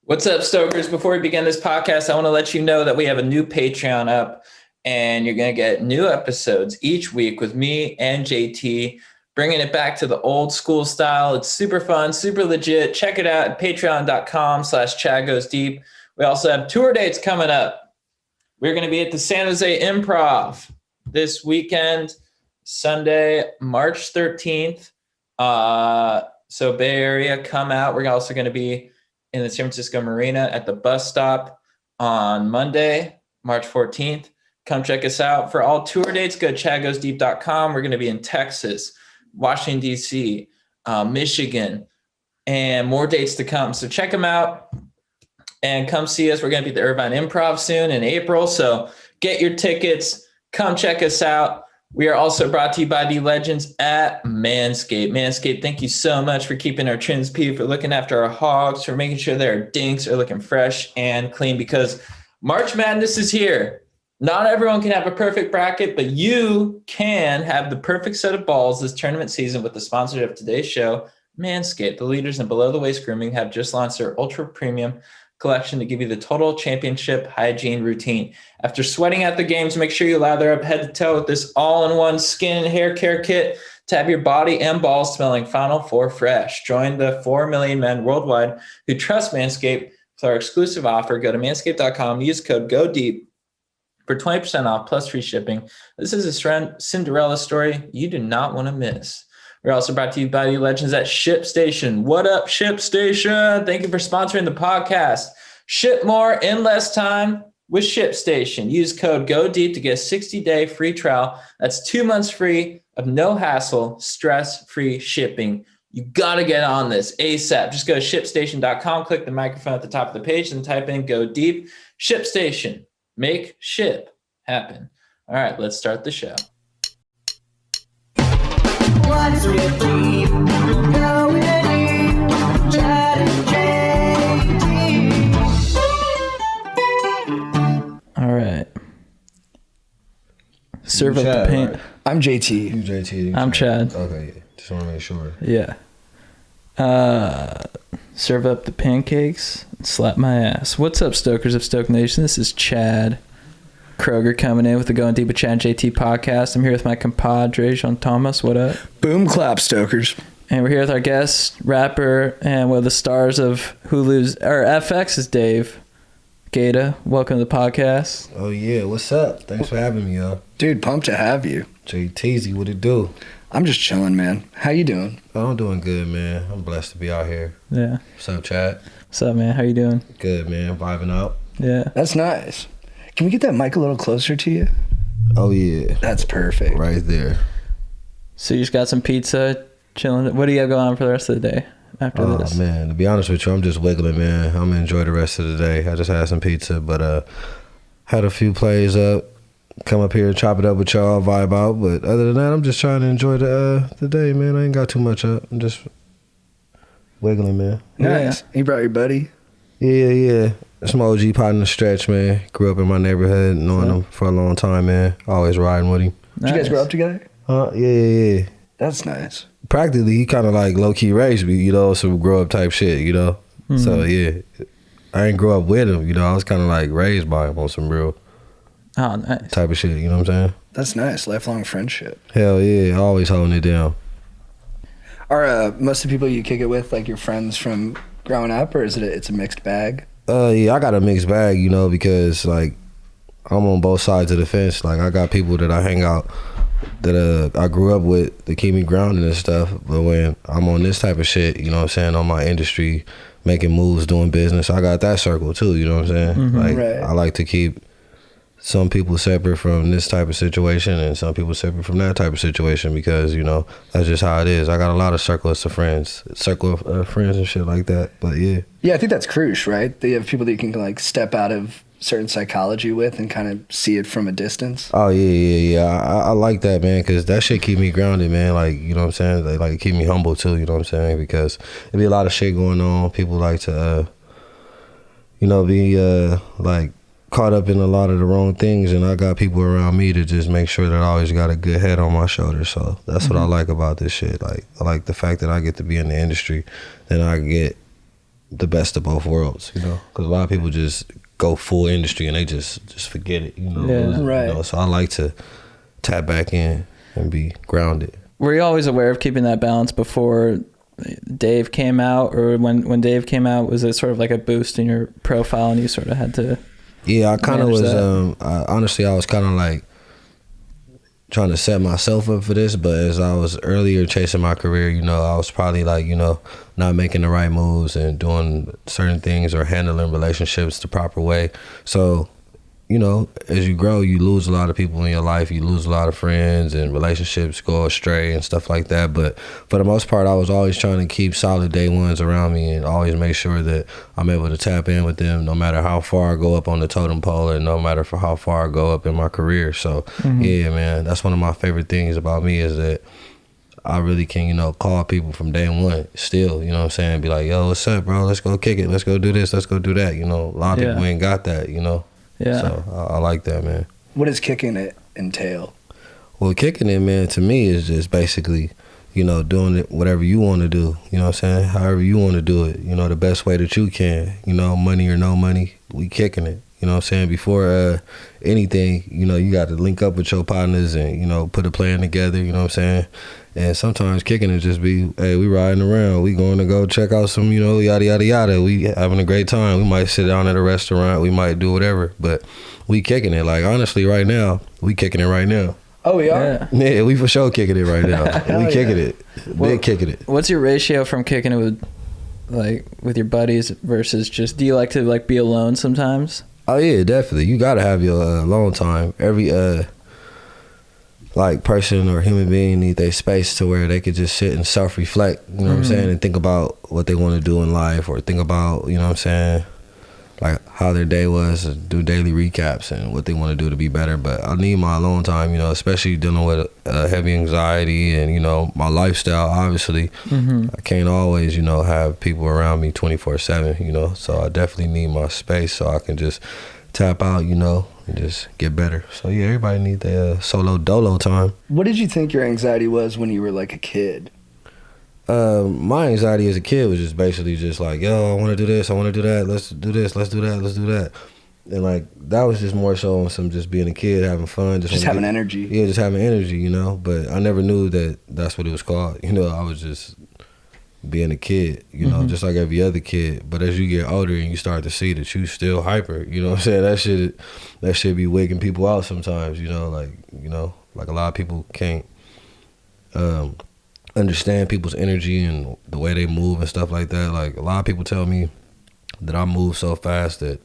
What's up, Stokers? Before we begin this podcast, I want to let you know that we have a new Patreon up, and you're going to get new episodes each week with me and JT, bringing it back to the old school style. It's super fun, super legit. Check it out at patreon.com/ChadGoesDeep. We also have tour dates coming up. We're going to be at the San Jose Improv this weekend, Sunday, March 13th. So Bay Area, come out. We're also going to be in the San Francisco Marina at the bus stop on Monday, March 14th. Come check us out. For all tour dates, go to chadgoesdeep.com. We're going to be in Texas, Washington, D.C., Michigan, and more dates to come. So check them out and come see us. We're going to be at the Irvine Improv soon in April. So get your tickets. Come check us out. We are also brought to you by the legends at Manscaped. Manscaped, thank you so much for keeping our trims peeled, for looking after our hogs, for making sure their dinks are looking fresh and clean, because March Madness is here. Not everyone can have a perfect bracket, but you can have the perfect set of balls this tournament season with the sponsor of today's show, Manscaped. The leaders in below-the-waist grooming have just launched their ultra-premium collection to give you the total championship hygiene routine. After sweating at the games, make sure you lather up head to toe with this all-in-one skin and hair care kit to have your body and balls smelling Final Four fresh. Join the 4 million men worldwide who trust Manscaped with our exclusive offer. Go to manscaped.com, use code GODEEP for 20% off plus free shipping. This is a Cinderella story you do not want to miss. We're also brought to you by the legends at ShipStation. What up, ShipStation? Thank you for sponsoring the podcast. Ship more in less time with ShipStation. Use code GODEEP to get a 60-day free trial. That's 2 months free of no hassle, stress-free shipping. You got to get on this ASAP. Just go to ShipStation.com, click the microphone at the top of the page, and type in GODEEP. ShipStation. Make ship happen. All right, let's start the show. 1, 2, 3, going deep, Chad and JT. All right. Serve up Chad, the paint. Right? I'm JT. You JT. I'm Chad. Okay, yeah. Just want to make sure. Yeah. Serve up the pancakes and slap my ass. What's up, Stokers of Stoke Nation? This is Chad Kroger coming in with the Going Deep with Chad and JT podcast. I'm here with my compadre, Jean Thomas. What up? Boom clap, Stokers. And we're here with our guest, rapper, and one of the stars of Hulu's, or FX's Dave. GaTa, welcome to the podcast. Oh, yeah. What's up? Thanks for having me, yo. Dude, pumped to have you. JTZ, what it do? I'm just chilling, man. How you doing? Oh, I'm doing good, man. I'm blessed to be out here. Yeah. What's up, Chad? What's up, man? How you doing? Good, man. Vibing out. Yeah. That's nice. Can we get that mic a little closer to you? Oh, yeah. That's perfect. Right there. So you just got some pizza, chilling. What do you have going on for the rest of the day after this? Oh, man. To be honest with you, I'm just wiggling, man. I'm going to enjoy the rest of the day. I just had some pizza, but had a few plays up. Come up here and chop it up with y'all, vibe out. But other than that, I'm just trying to enjoy the day, man. I ain't got too much up. I'm just wiggling, man. Nice. You brought your buddy? Yeah. That's my OG partner, Stretch, man. Grew up in my neighborhood, knowing him for a long time, man. Always riding with him. Did you guys grow up together? Yeah. That's nice. Practically, he kind of like low-key raised me, some grow-up type shit, Mm-hmm. So, yeah. I ain't grow up with him, I was kind of like raised by him on some real Nice. type of shit, you know what I'm saying? That's nice. Lifelong friendship. Hell yeah, always holding it down. Are most of the people you kick it with like your friends from growing up, or is it's a mixed bag? Yeah, I got a mixed bag, because like I'm on both sides of the fence. Like I got people that I hang out that I grew up with to keep me grounded and stuff. But when I'm on this type of shit, you know what I'm saying, on my industry, making moves, doing business, I got that circle too, you know what I'm saying? Mm-hmm. Like Right. I like to keep some people separate from this type of situation and some people separate from that type of situation because, that's just how it is. I got a lot of circle of friends and shit like that. But yeah. Yeah, I think that's crucial, right? That you have people that you can like step out of certain psychology with and kind of see it from a distance. Oh yeah. I like that, man, because that shit keep me grounded, man. Like, you know what I'm saying? They like keep me humble too, you know what I'm saying? Because there be a lot of shit going on. People like to, be like caught up in a lot of the wrong things, and I got people around me to just make sure that I always got a good head on my shoulders. So that's what I like about this shit. Like I like the fact that I get to be in the industry, then I get the best of both worlds, you know, because a lot of people just go full industry and they just forget it, you know. Yeah. Right. You know, so I like to tap back in and be grounded. Were you always aware of keeping that balance before Dave came out, or when Dave came out, was it sort of like a boost in your profile and you sort of had to? Yeah, I kind of manage was. that? Honestly, I was kind of like trying to set myself up for this, but as I was earlier chasing my career, you know, I was probably like, you know, not making the right moves and doing certain things or handling relationships the proper way. So, you know, as you grow, you lose a lot of people in your life. You lose a lot of friends and relationships go astray and stuff like that. But for the most part, I was always trying to keep solid day ones around me and always make sure that I'm able to tap in with them no matter how far I go up on the totem pole and no matter for how far I go up in my career. So, yeah, man, that's one of my favorite things about me is that I really can, you know, call people from day one still, you know what I'm saying? Be like, yo, what's up, bro? Let's go kick it. Let's go do this. Let's go do that. You know, a lot of people ain't got that, you know? Yeah. So I like that, man. What does kicking it entail? Well, kicking it, man, to me is just basically, you know, doing it whatever you want to do. You know what I'm saying? However you want to do it. You know, the best way that you can. You know, money or no money, we kicking it. You know what I'm saying? Before anything, you know, you got to link up with your partners and, you know, put a plan together. You know what I'm saying? And sometimes kicking it just be, hey, we riding around. We going to go check out some, you know, yada, yada, yada. We having a great time. We might sit down at a restaurant. We might do whatever. But we kicking it. Like, honestly, right now, we kicking it right now. Oh, we are? Yeah, we for sure kicking it right now. We kicking it. Big kicking it. What's your ratio from kicking it with your buddies versus just, do you like to like be alone sometimes? Oh, yeah, definitely. You got to have your alone time. Every like person or human being need their space to where they could just sit and self-reflect, you know what I'm saying, and think about what they want to do in life or think about, you know what I'm saying, like how their day was, do daily recaps and what they want to do to be better. But I need my alone time, you know, especially dealing with heavy anxiety and, you know, my lifestyle, obviously. I can't always, you know, have people around me 24/7, you know, so I definitely need my space so I can just tap out, you know, and just get better. So yeah, everybody need their solo dolo time. What did you think your anxiety was when you were like a kid? My anxiety as a kid was just basically just like, yo, I want to do this, I want to do that, let's do this, let's do that, let's do that. And like, that was just more so on some just being a kid, having fun. Just having energy. Yeah, just having energy, you know. But I never knew that that's what it was called. You know, I was just being a kid, you know, just like every other kid. But as you get older and you start to see that you still hyper, you know what I'm saying? That shit be wigging people out sometimes, you know, like a lot of people can't understand people's energy and the way they move and stuff like that. Like, a lot of people tell me that I move so fast that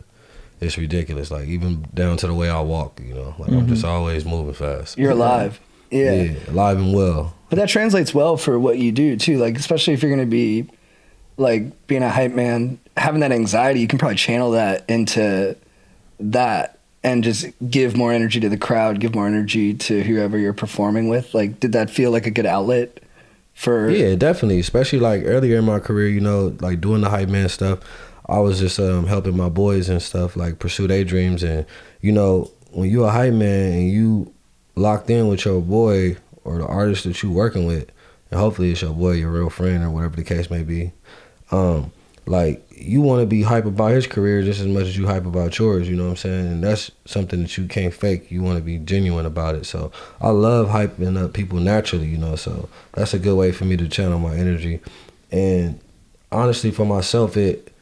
it's ridiculous. Like, even down to the way I walk, you know, like I'm just always moving fast. You're alive. Yeah. Alive and well. But that translates well for what you do too. Like, especially if you're going to be like being a hype man, having that anxiety, you can probably channel that into that and just give more energy to the crowd, give more energy to whoever you're performing with. Like, did that feel like a good outlet for? Yeah, definitely. Especially like earlier in my career, you know, like doing the hype man stuff, I was just helping my boys and stuff like pursue their dreams. And, you know, when you a hype man and you locked in with your boy or the artist that you working with, and hopefully it's your boy, your real friend, or whatever the case may be, like, you want to be hype about his career just as much as you hype about yours, you know what I'm saying? And that's something that you can't fake. You want to be genuine about it. So I love hyping up people naturally, you know, so that's a good way for me to channel my energy. And honestly, for myself, it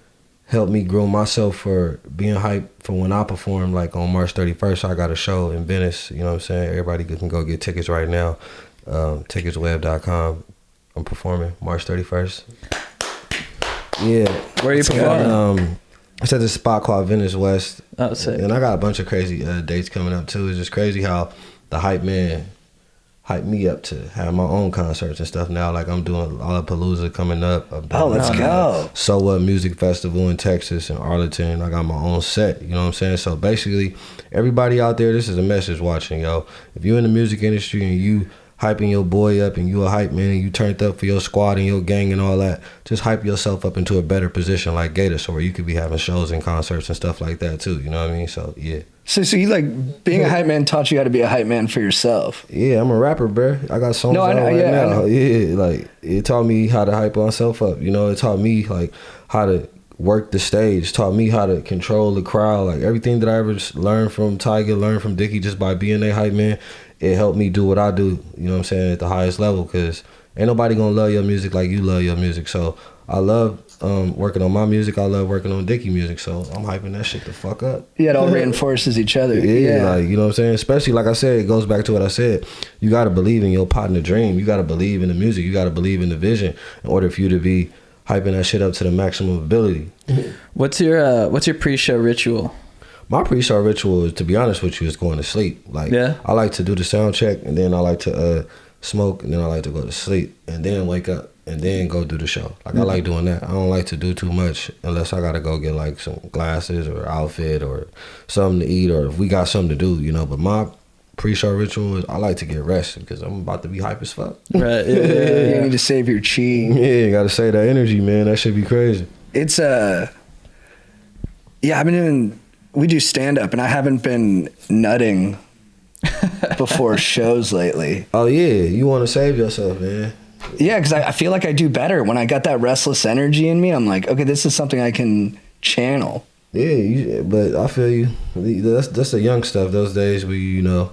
helped me grow myself for being hyped for when I perform. Like on March 31st, I got a show in Venice, you know what I'm saying? Everybody can go get tickets right now. Ticketsweb.com. I'm performing March 31st. Yeah. Where are you performing? It's at this spot called Venice West. Oh, sick. And I got a bunch of crazy dates coming up too. It's just crazy how the hype man hyped me up to have my own concerts and stuff now. Like, I'm doing Lollapalooza coming up. Let's go. So What Music Festival in Texas and Arlington. I got my own set, you know what I'm saying? So basically, everybody out there, this is a message watching, yo. If you're in the music industry and you hyping your boy up and you a hype man and you turned up for your squad and your gang and all that, just hype yourself up into a better position like GaTa, so where you could be having shows and concerts and stuff like that too, you know what I mean? So yeah. So you like being a hype man taught you how to be a hype man for yourself. Yeah, I'm a rapper, bro. I got songs out right now. Yeah, like, it taught me how to hype myself up, you know. It taught me like how to worked the stage, taught me how to control the crowd. Like everything that I ever learned from Tiger, learned from Dickie, just by being a hype man, it helped me do what I do, you know what I'm saying, at the highest level, because ain't nobody gonna love your music like you love your music. So I love working on my music. I love working on Dickie music. So I'm hyping that shit the fuck up. Yeah, it all reinforces each other. Yeah, like, you know what I'm saying? Especially, like I said, it goes back to what I said. You got to believe in your partner dream. You got to believe in the music. You got to believe in the vision in order for you to be hyping that shit up to the maximum ability. What's your pre-show ritual? My pre-show ritual is, to be honest with you, is going to sleep. Like, Yeah. I like to do the sound check, and then I like to smoke, and then I like to go to sleep, and then wake up, and then go do the show. Like, I like doing that. I don't like to do too much unless I gotta go get like some glasses or outfit or something to eat, or if we got something to do, you know. But my pre-show ritual is I like to get rest because I'm about to be hype as fuck. Right. Yeah. You need to save your chi. Yeah, you gotta save that energy, man. That should be crazy. It's we do stand up, and I haven't been nutting before shows lately. Oh yeah, you want to save yourself, man. Yeah, because I feel like I do better when I got that restless energy in me. I'm like, okay, this is something I can channel. Yeah, but I feel you. That's the young stuff. Those days where you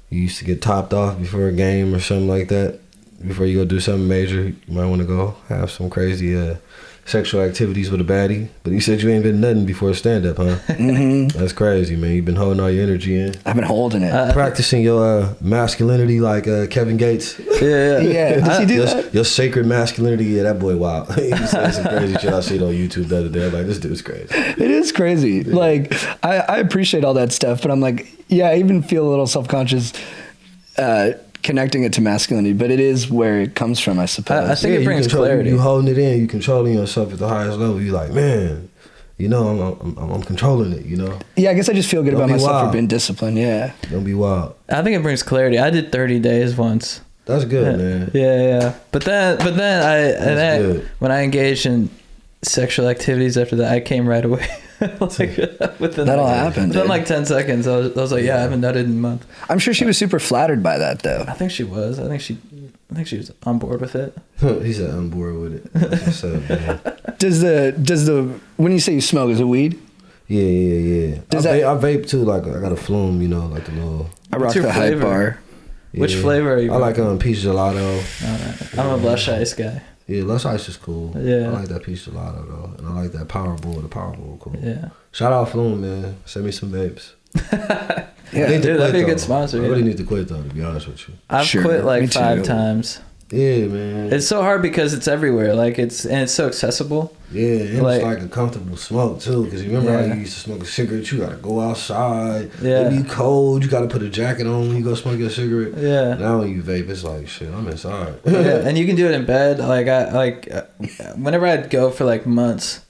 used to get topped off before a game or something like that. Before you go do something major, you might want to go have some crazy sexual activities with a baddie. But you said you ain't been nothing before stand-up, huh? Mm-hmm. That's crazy, man. You've been holding all your energy in. I've been holding it. Practicing your masculinity like Kevin Gates. Yeah. Does he do that? Your sacred masculinity. Yeah, that boy, wow. He said some crazy shit I seen on YouTube the other day. I'm like, this dude's crazy. It is crazy. Yeah. Like, I appreciate all that stuff, but I'm like, yeah, I even feel a little self-conscious connecting it to masculinity, but it is where it comes from, I suppose. I think it brings clarity. You holding it in, you controlling yourself at the highest level. You like, man, I'm controlling it, Yeah, I guess I just feel good Don't about be myself wild. for being disciplined, yeah. Don't be wild. I think it brings clarity. I did 30 days once. That's good, man. Yeah. But then good. when I engaged in sexual activities after that, I came right away. Within That'll happen, Within dude. like 10 seconds, I was like, yeah, I haven't nutted in a month. I'm sure she was super flattered by that, though. I think she was. I think she was on board with it. He said I'm bored with it. That's what's up, man. Does the when you say you smoke, is it weed? Yeah. Does I that- vape too. Like I got a flume, like the little. I What's rock your the hype flavor? bar. Which Yeah. flavor are you? I like peach gelato. Alright. I'm a blush ice guy. Yeah, Lush Ice is cool. Yeah. I like that peach gelato though, and I like that Powerball. The Powerball cool. Yeah. Shout out Flume, man. Send me some vapes. Yeah, I need to dude, that'd be a quit, good though. sponsor, I really yeah. need to quit though, to be honest with you. I've Sure, quit me like 5 too. times. Yeah, man. It's so hard because it's everywhere. Like it's so accessible. Yeah, and like- it's like a comfortable smoke too. Because you remember how Yeah. you used to smoke a cigarette? You gotta go outside. Yeah. It be cold. You gotta put a jacket on when you go smoke your cigarette. Yeah. Now when you vape, it's like shit. I'm inside. Yeah, and you can do it in bed. Whenever I'd go for like months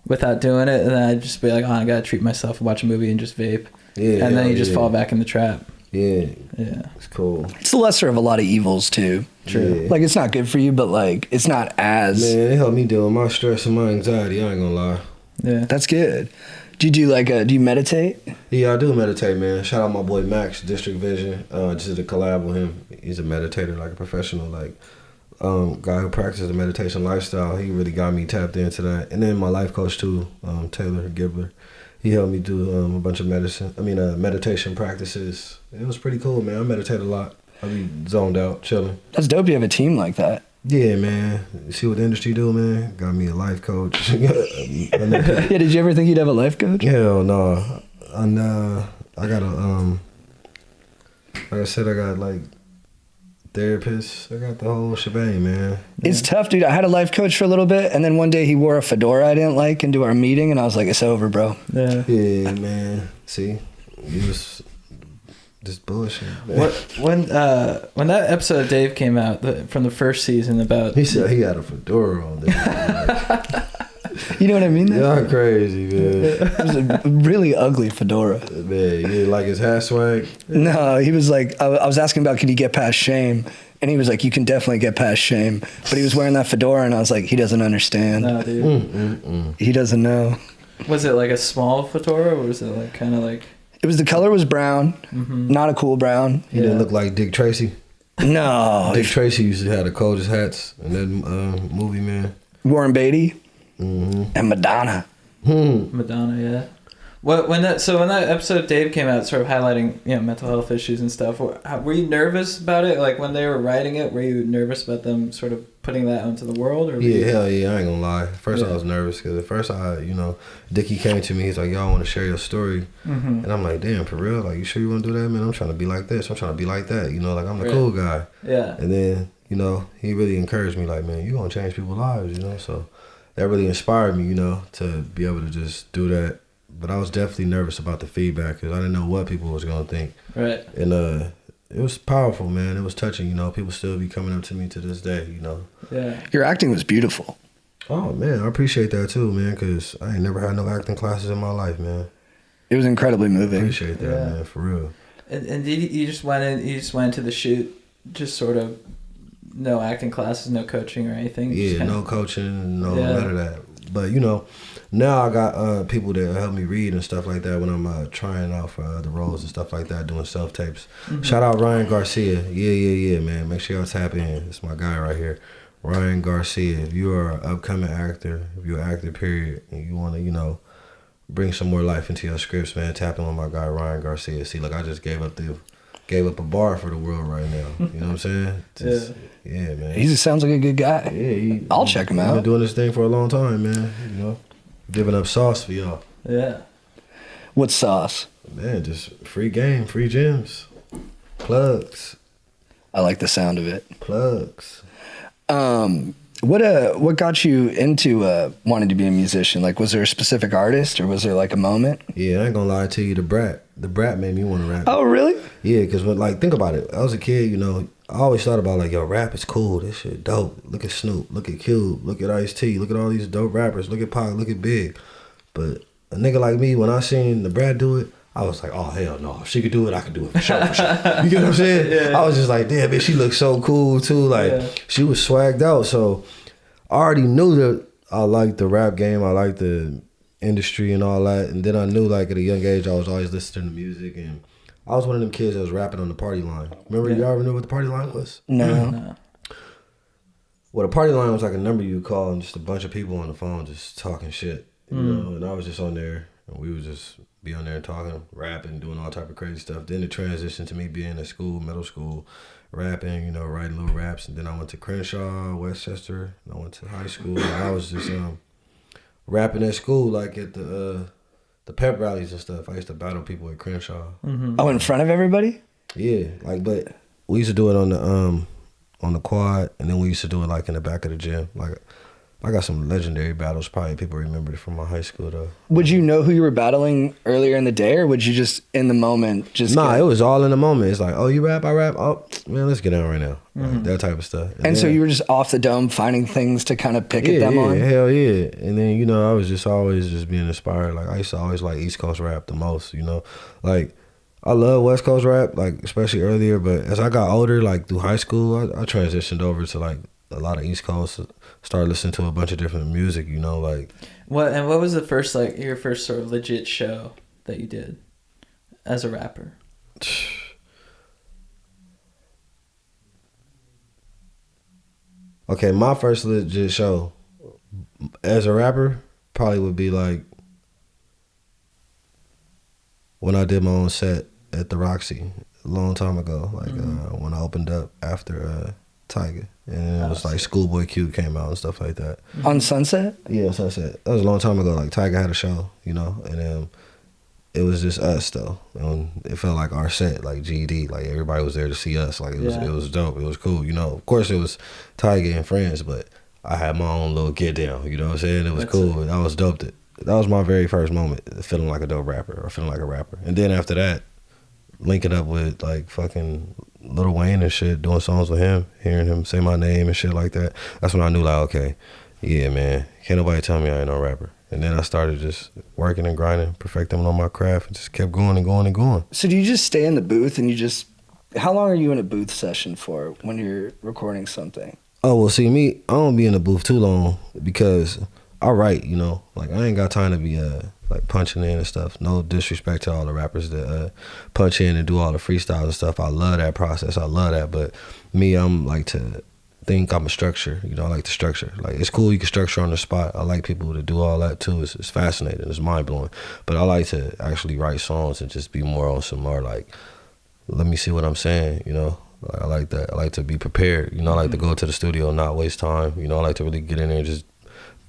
without doing it, and then I'd just be like, oh, I gotta treat myself, watch a movie, and just vape. Yeah, And then you just yeah. fall back in the trap. Yeah, Yeah. it's cool. It's the lesser of a lot of evils, too. True. Like, it's not good for you, but, like, it's not as... Man, it helped me deal with my stress and my anxiety. I ain't gonna lie. Yeah. That's good. Do you do, do you meditate? Yeah, I do meditate, man. Shout out my boy Max, District Vision. Just did a collab with him. He's a meditator, like a professional, guy who practices the meditation lifestyle. He really got me tapped into that. And then my life coach too, Taylor Gibler. He helped me do a bunch of meditation practices. It was pretty cool, man. I meditate a lot. I be zoned out, chilling. That's dope you have a team like that. Yeah, man. You see what the industry do, man? Got me a life coach. Yeah, did you ever think you'd have a life coach? Hell no. And I got like I said, I got like therapists. I got the whole shebang, man. It's tough, dude. I had a life coach for a little bit, and then one day he wore a fedora I didn't like into our meeting, and I was like, it's over, bro. Yeah. Yeah, man. See, you was just bullshit. Man. When that episode of Dave came out from the first season about He said he had a fedora on there. You know what I mean? Y'all crazy, man. It was a really ugly fedora. Man, you didn't like his hat swag? No, he was like, I was asking about, can you get past shame? And he was like, you can definitely get past shame. But he was wearing that fedora, and I was like, he doesn't understand. no, dude. He doesn't know. Was it like a small fedora, or was it like kind of like? The color was brown, not a cool brown. He didn't look like Dick Tracy. No. Dick Tracy used to have the coldest hats in that movie, man. Warren Beatty. and Madonna. Madonna, yeah. When that episode of Dave came out, sort of highlighting mental health issues and stuff, were you nervous about it? Like when they were writing it, were you nervous about them sort of putting that onto the world? Or hell yeah, I ain't gonna lie. First I was nervous because at first Dickie came to me, he's like, "Yo, I want to share your story," and I'm like, "Damn, for real? Like, you sure you want to do that, man? I'm trying to be like this. I'm trying to be like that. Like I'm the cool guy." Yeah. And then he really encouraged me, like, "Man, you gonna change people's lives," So that really inspired me, to be able to just do that. But I was definitely nervous about the feedback because I didn't know what people was gonna think. Right. And it was powerful, man. It was touching. People still be coming up to me to this day. Yeah. Your acting was beautiful. Oh man, I appreciate that too, man. Because I ain't never had no acting classes in my life, man. It was incredibly moving. Appreciate that, man, for real. And you just went into the shoot, just sort of no acting classes, no coaching or anything. Yeah, no coaching, none of that. But now I got people that help me read and stuff like that when I'm trying out for the roles and stuff like that, doing self tapes. Shout out Ryan Garcia. Yeah, man. Make sure y'all tap in. It's my guy right here, Ryan Garcia. If you are an upcoming actor, if you're an actor, period, and you want to, bring some more life into your scripts, man, tap in with my guy Ryan Garcia. See, look, I just gave up a bar for the world right now. You know what I'm saying? Yeah, man. He just sounds like a good guy. Yeah, I'll check him out. Been doing this thing for a long time, man. Giving up sauce for y'all. Yeah. What sauce? Man, just free game, free gems, plugs. I like the sound of it. Plugs. What got you into wanting to be a musician? Like, was there a specific artist, or was there like a moment? Yeah, I ain't gonna lie to you. The Brat made me want to rap. Oh, really? Yeah, because think about it. I was a kid, I always thought about like, yo, rap is cool. This shit dope. Look at Snoop. Look at Cube. Look at Ice-T. Look at all these dope rappers. Look at Pac. Look at Big. But a nigga like me, when I seen the Brat do it, I was like, oh, hell no. If she could do it, I could do it for sure, for sure. You get what I'm saying? I was just like, damn, bitch, she looked so cool, too. Like, she was swagged out. So I already knew that I liked the rap game. I liked the industry and all that. And then I knew, like, at a young age, I was always listening to music. And I was one of them kids that was rapping on the party line. Remember, y'all ever knew what the party line was? No. Well, the party line was like a number you would call and just a bunch of people on the phone just talking shit. And I was just on there, and we would just be on there talking, rapping, doing all type of crazy stuff. Then it transitioned to me being at school, middle school, rapping, writing little raps. And then I went to Crenshaw, Westchester, and I went to high school. And I was just rapping at school, like at the pep rallies and stuff. I used to battle people at Crenshaw. Oh, in front of everybody? Yeah, but we used to do it on the quad, and then we used to do it like in the back of the gym. Like, I got some legendary battles. Probably people remember it from my high school though. Would you know who you were battling earlier in the day, or would you just in the moment just? Nah, it was all in the moment. It's like, oh, you rap, I rap. Oh, man, let's get down right now. Like, that type of stuff. And so you were just off the dome, finding things to kind of pick at them on. Hell yeah. And then I was just always just being inspired. Like I used to always like East Coast rap the most. Like I love West Coast rap, like especially earlier. But as I got older, like through high school, I transitioned over to like a lot of East Coast. Started listening to a bunch of different music, like. What was the first your first sort of legit show that you did as a rapper? Okay, my first legit show as a rapper probably would be like when I did my own set at the Roxy a long time ago, like when I opened up after Tiger, and it was like Schoolboy Q came out and stuff like that. On Sunset? Yeah, Sunset. That was a long time ago. Like Tiger had a show, and it was just us though. And it felt like our set, like GD, like everybody was there to see us. Like it was dope. It was cool. Of course it was Tiger and friends, but I had my own little get down. You know what I'm saying? It was cool. That was dope. That was my very first moment, feeling like a dope rapper or feeling like a rapper. And then after that, linking up with like fucking Lil Wayne and shit, doing songs with him, hearing him say my name and shit like that. That's when I knew like, okay, yeah, man, can't nobody tell me I ain't no rapper. And then I started just working and grinding, perfecting on my craft, and just kept going and going and going. So do you just stay in the booth and how long are you in a booth session for when you're recording something? Oh, well, see, me, I don't be in the booth too long because I write, like I ain't got time to be like punching in and stuff. No disrespect to all the rappers that punch in and do all the freestyles and stuff. I love that process. I love that. But me, I'm like to think I'm a structure. You know, I like the structure. Like, it's cool you can structure on the spot. I like people to do all that too. It's fascinating. It's mind blowing. But I like to actually write songs and just be more on some more like, let me see what I'm saying. You know, like, I like that. I like to be prepared. You know, I like to go to the studio and not waste time. You know, I like to really get in there and just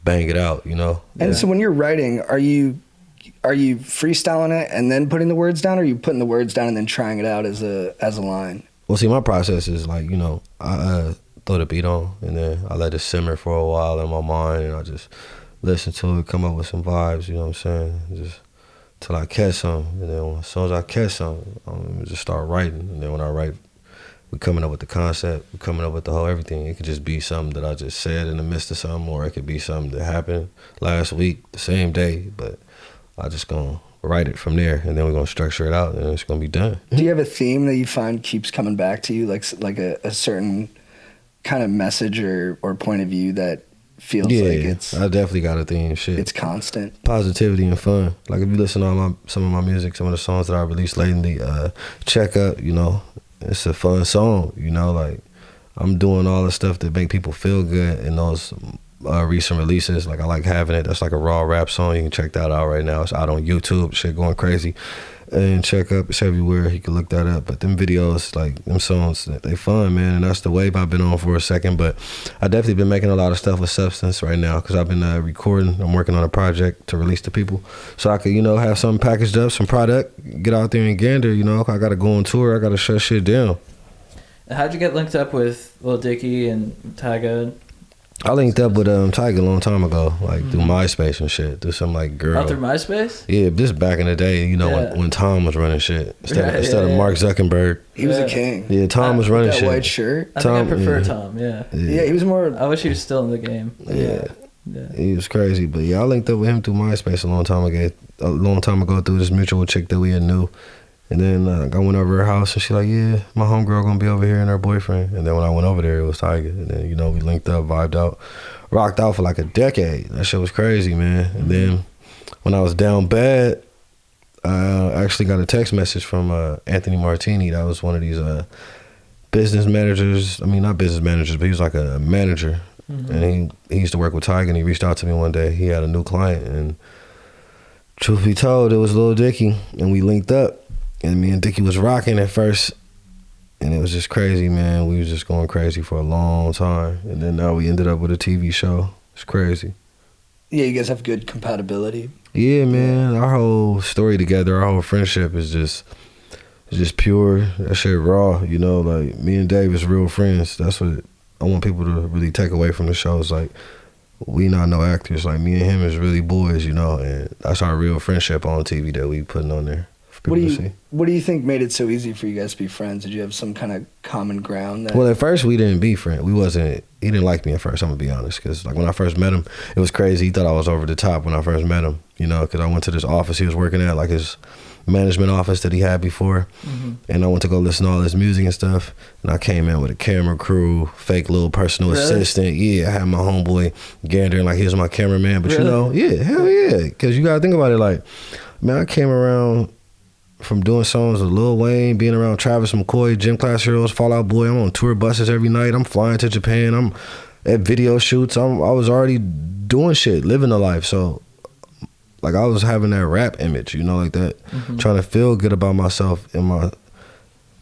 bang it out. You know. And so when you're writing, are you freestyling it and then putting the words down, or are you putting the words down and then trying it out as a line? Well, see, my process is like, you know, I throw the beat on and then I let it simmer for a while in my mind and I just listen to it, come up with some vibes, you know what I'm saying? Just till I catch something. And then as soon as I catch something, I'm just start writing. And then when I write, we're coming up with the concept, we're coming up with the whole everything. It could just be something that I just said in the midst of something, or it could be something that happened last week, the same day, but I just gonna write it from there, and then we're gonna structure it out, and it's gonna be done. Do you have a theme that you find keeps coming back to you, like a certain kind of message or point of view that feels like it's... I definitely got a theme. Shit, it's constant. Positivity and fun. Like, if you listen to some of my music, some of the songs that I released lately, Check Up, you know, it's a fun song. You know, like, I'm doing all the stuff that make people feel good in those recent releases. Like, I like having it. That's like a raw rap song. You can check that out right now. It's out on YouTube. Shit going crazy. And Check Up, it's everywhere. You can look that up. But them videos, like, them songs, they fun, man. And that's the wave I've been on for a second. But I definitely been making a lot of stuff with substance right now because I've been recording. I'm working on a project to release to people so I could, you know, have something packaged up, some product, get out there and gander, you know. I got to go on tour. I got to shut shit down. How'd you get linked up with Lil Dicky and Tyga? I linked up with Tyga a long time ago, like through MySpace and shit, through some like girl. Oh, through MySpace? Yeah, just back in the day, you know, when Tom was running shit instead of Mark Zuckerberg. He was a king. Yeah, Tom was running that shit. White shirt. I think I prefer Tom. Yeah, he was more. I wish he was still in the game. Yeah, he was crazy. But yeah, I linked up with him through MySpace a long time ago through this mutual chick that we had knew. And then I went over her house and she like, yeah, my homegirl gonna be over here and her boyfriend. And then when I went over there, it was Tyga. And then, you know, we linked up, vibed out, rocked out for like a decade. That shit was crazy, man. And then when I was down bad, I actually got a text message from Anthony Martini. That was one of these business managers. I mean, not business managers, but he was like a manager. And he used to work with Tyga, and he reached out to me one day. He had a new client, and truth be told, it was Lil Dicky, and we linked up. And me and Dicky was rocking at first, and it was just crazy, man. We was just going crazy for a long time, and then now we ended up with a TV show. It's crazy. Yeah, you guys have good compatibility. Yeah, man. Our whole story together, our whole friendship is just pure. That shit raw, you know. Like, me and Dave is real friends. That's what I want people to really take away from the show. It's like, we not no actors. Like, me and him is really boys, you know, and that's our real friendship on TV that we putting on there. What do you think made it so easy for you guys to be friends? Did you have some kind of common ground? Well, at first we didn't be friends. He didn't like me at first, I'm gonna be honest, because like when I first met him, it was crazy. He thought I was over the top when I first met him, you know, because I went to this office he was working at, like his management office that he had before, and I went to go listen to all his music and stuff, and I came in with a camera crew, fake little personal assistant. Yeah, I had my homeboy Gander, and like he was my cameraman, but you know, yeah, hell yeah, because you gotta think about it, like, man, I came around from doing songs with Lil Wayne, being around Travis McCoy, Gym Class Heroes, Fall Out Boy. I'm on tour buses every night. I'm flying to Japan. I'm at video shoots. I was already doing shit, living the life. So, like, I was having that rap image, you know, like that, trying to feel good about myself and my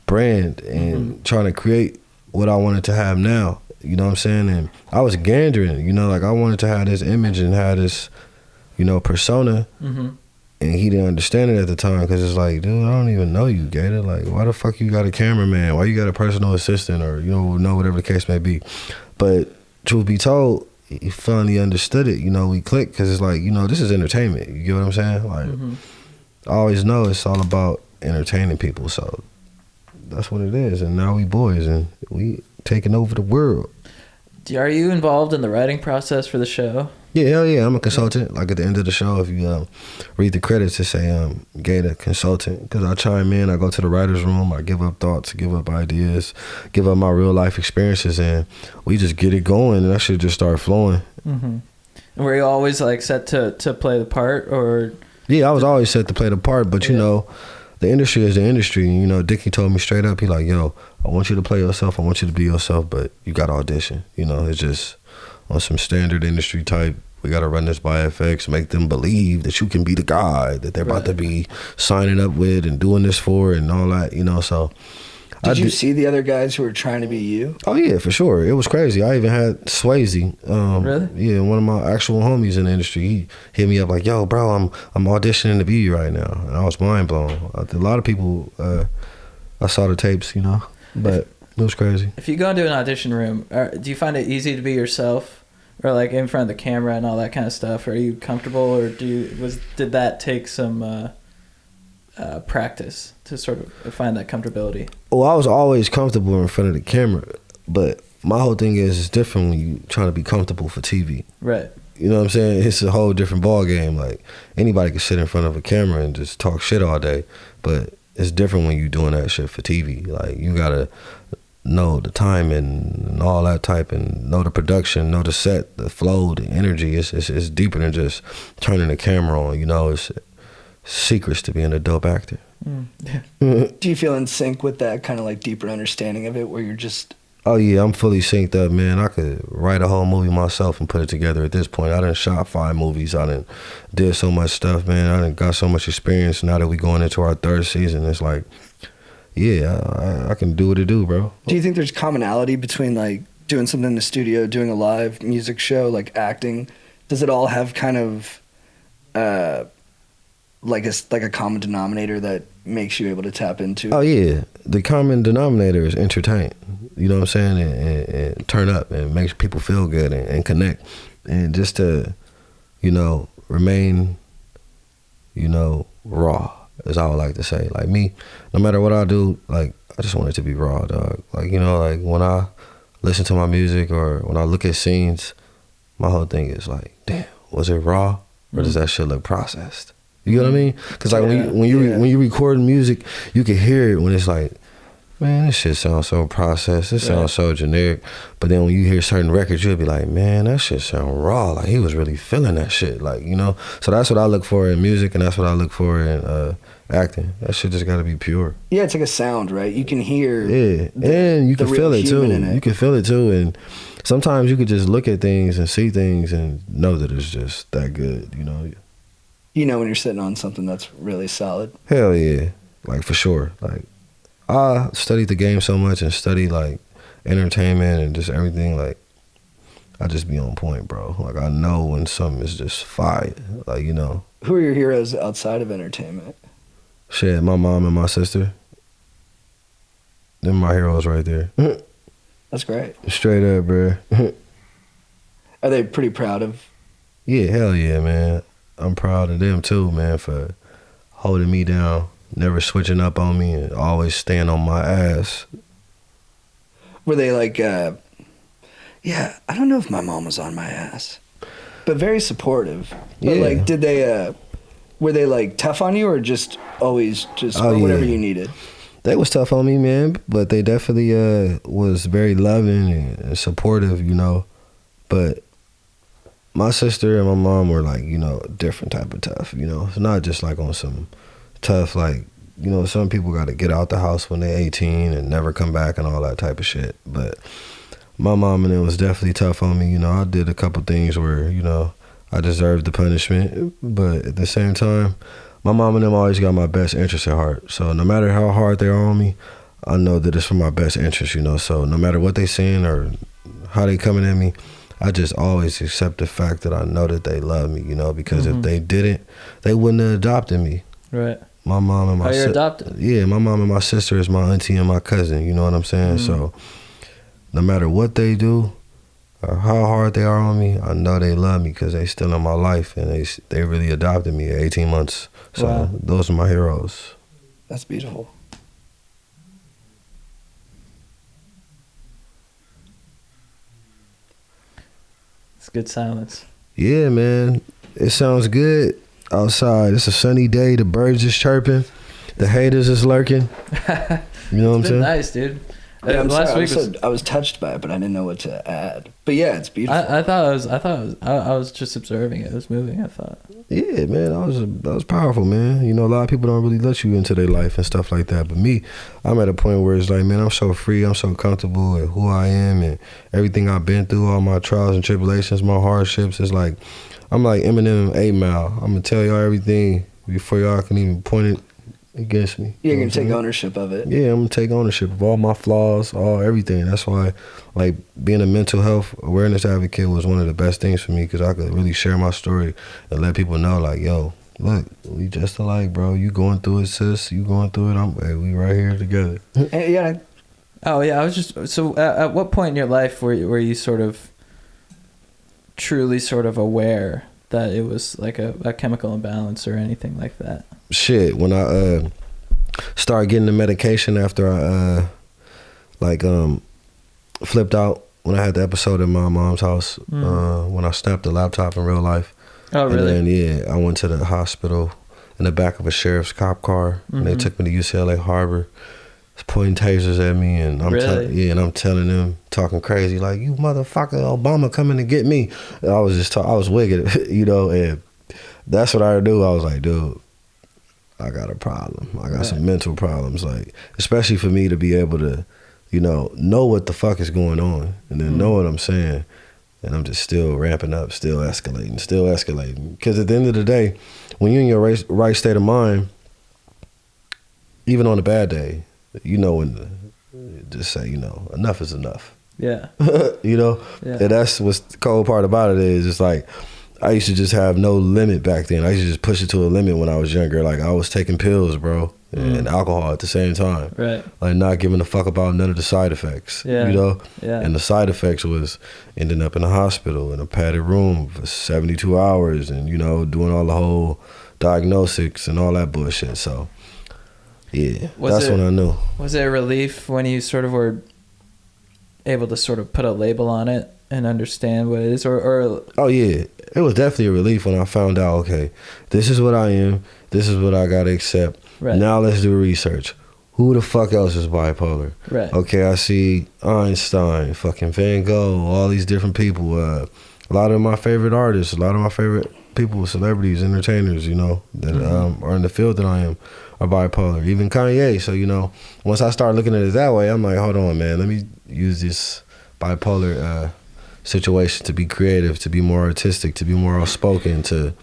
brand and trying to create what I wanted to have now. You know what I'm saying? And I was gandering, you know, like I wanted to have this image and have this, you know, persona. And he didn't understand it at the time because it's like, dude, I don't even know you, GaTa. Like, why the fuck you got a cameraman? Why you got a personal assistant, or, you know, whatever the case may be. But truth be told, he finally understood it. You know, we clicked because it's like, you know, this is entertainment. You get what I'm saying? Like, I always know it's all about entertaining people. So that's what it is. And now we boys and we taking over the world. Are you involved in the writing process for the show? Yeah, hell yeah. I'm a consultant. Like at the end of the show, if you read the credits, it say GaTa consultant, because I chime in, I go to the writer's room, I give up thoughts, give up ideas, give up my real life experiences, and we just get it going, and that shit just start flowing. And were you always like set to play the part, or? Yeah, I was always set to play the part, but you know, the industry is the industry. You know, Dickie told me straight up, he like, yo, I want you to play yourself. I want you to be yourself, but you got to audition. You know, it's just on some standard industry type. We got to run this by FX, make them believe that you can be the guy that they're about to be signing up with and doing this for and all that, you know, so. Did you see the other guys who were trying to be you? Oh, yeah, for sure. It was crazy. I even had Swayze. Really? Yeah, one of my actual homies in the industry. He hit me up like, yo, bro, I'm auditioning to be you right now. And I was mind blown. A lot of people, I saw the tapes, you know, but it was crazy. If you go into an audition room, do you find it easy to be yourself? Or like in front of the camera and all that kind of stuff? Are you comfortable, or did that take some practice to sort of find that comfortability? Well, I was always comfortable in front of the camera, but my whole thing is it's different when you trying to be comfortable for TV. Right. You know what I'm saying? It's a whole different ball game. Like anybody can sit in front of a camera and just talk shit all day, but it's different when you doing that shit for TV. Like you gotta know the timing and all that type, and know the production, know the set, the flow, the energy. It's deeper than just turning the camera on. You know, it's secrets to being a dope actor. Yeah. Do you feel in sync with that kind of like deeper understanding of it, where you're just? Oh yeah, I'm fully synced up, man. I could write a whole movie myself and put it together at this point. I done shot 5 movies. I done did so much stuff, man. I done got so much experience. Now that we going into our 3rd season, it's like, yeah, I can do what it do, bro. Do you think there's commonality between like doing something in the studio, doing a live music show, like acting? Does it all have kind of like a common denominator that makes you able to tap into? Oh yeah, the common denominator is entertain. You know what I'm saying? And turn up and make people feel good and connect, and just to, you know, remain, you know, raw. Is all I like to say. Like me, no matter what I do, like I just want it to be raw, dog. Like, you know, like when I listen to my music or when I look at scenes, my whole thing is like, damn, was it raw or does that shit look processed? You know what I mean? Because like when you record music, you can hear it when it's like, man, this shit sounds so processed. This sounds so generic. But then when you hear certain records, you'll be like, man, that shit sound raw. Like he was really feeling that shit. Like, you know. So that's what I look for in music, and that's what I look for in acting. That shit just got to be pure. Yeah, it's like a sound, right? You can hear. Yeah, and you can feel it too. You can feel it too, and sometimes you could just look at things and see things and know that it's just that good. You know. You know when you're sitting on something that's really solid. Hell yeah, like for sure, like. I studied the game so much and studied like entertainment and just everything. Like I just be on point, bro. Like I know when something is just fire. Like, you know. Who are your heroes outside of entertainment? Shit, my mom and my sister. Them my heroes right there. That's great. Straight up, bro. Are they pretty proud of? Yeah, hell yeah, man. I'm proud of them too, man, for holding me down. Never switching up on me and always staying on my ass. Were they like, yeah, I don't know if my mom was on my ass, but very supportive. But yeah. Like, did they, were they like tough on you or just always whatever you needed? They was tough on me, man, but they definitely was very loving and supportive, you know. But my sister and my mom were like, you know, a different type of tough, you know. It's not just like on some tough, like, you know, some people got to get out the house when they're 18 and never come back and all that type of shit. But my mom and them was definitely tough on me. You know, I did a couple things where, you know, I deserved the punishment. But at the same time, my mom and them always got my best interest at heart. So no matter how hard they are on me, I know that it's for my best interest, you know. So no matter what they saying or how they coming at me, I just always accept the fact that I know that they love me, you know, because if they didn't, they wouldn't have adopted me. Right. My mom and my sister. You're adopted? Yeah, my mom and my sister is my auntie and my cousin, you know what I'm saying? So no matter what they do or how hard they are on me, I know they love me because they still in my life and they really adopted me at 18 months. So those are my heroes. That's beautiful. It's good silence. Yeah, man. It sounds good outside. It's a sunny day. The birds is chirping. The haters is lurking. You know what I'm saying? Nice, dude. Yeah, I'm last sorry. week I was touched by it, but I didn't know what to add. But yeah, it's beautiful. I was just observing it. It was moving. I thought. Yeah, man, that was powerful, man. You know, a lot of people don't really let you into their life and stuff like that. But me, I'm at a point where it's like, man, I'm so free, I'm so comfortable at who I am and everything I've been through, all my trials and tribulations, my hardships. It's like, I'm like Eminem 8 Mile. I'm gonna tell y'all everything before y'all can even point it against me. You're gonna take ownership of it. Yeah, I'm gonna take ownership of all my flaws, all everything. That's why, like, being a mental health awareness advocate was one of the best things for me, because I could really share my story and let people know, like, yo, look, we just alike, bro. You going through it, sis. You going through it. Hey, we right here together. Yeah. Oh yeah, I was just so. At what point in your life were you sort of truly sort of aware that it was like a chemical imbalance or anything like that? Shit, when I started getting the medication after I flipped out when I had the episode in my mom's house, when I snapped the laptop in real life. Oh really? And then I went to the hospital in the back of a sheriff's cop car, and they took me to UCLA Harbor, pointing tasers at me, and I'm telling them, talking crazy, like, you motherfucker, Obama coming to get me. And I was wicked, you know, and that's what I do. I was like, dude, I got a problem. I got some mental problems, like, especially for me to be able to, you know what the fuck is going on, and then know what I'm saying, and I'm just still ramping up, still escalating. Because at the end of the day, when you're in your right state of mind, even on a bad day, you know when to just say, you know, enough is enough. Yeah. You know? Yeah. And that's what's the cold part about it is, it's like, I used to just have no limit back then. I used to just push it to a limit when I was younger. Like, I was taking pills, bro, and alcohol at the same time. Right. Like, not giving a fuck about none of the side effects. Yeah. You know? Yeah. And the side effects was ending up in a hospital in a padded room for 72 hours and, you know, doing all the whole diagnostics and all that bullshit. So, yeah, that's when I knew. Was it a relief when you sort of were able to sort of put a label on it and understand what it is? Or Oh, yeah. It was definitely a relief when I found out, okay, this is what I am. This is what I got to accept. Right. Now let's do research. Who the fuck else is bipolar? Right. Okay, I see Einstein, fucking Van Gogh, all these different people. A lot of my favorite artists, a lot of my favorite people, celebrities, entertainers, you know, that are in the field that I am, are bipolar. Even Kanye. So, you know, once I start looking at it that way, I'm like, hold on, man, let me use this bipolar situation to be creative, to be more artistic, to be more outspoken, to,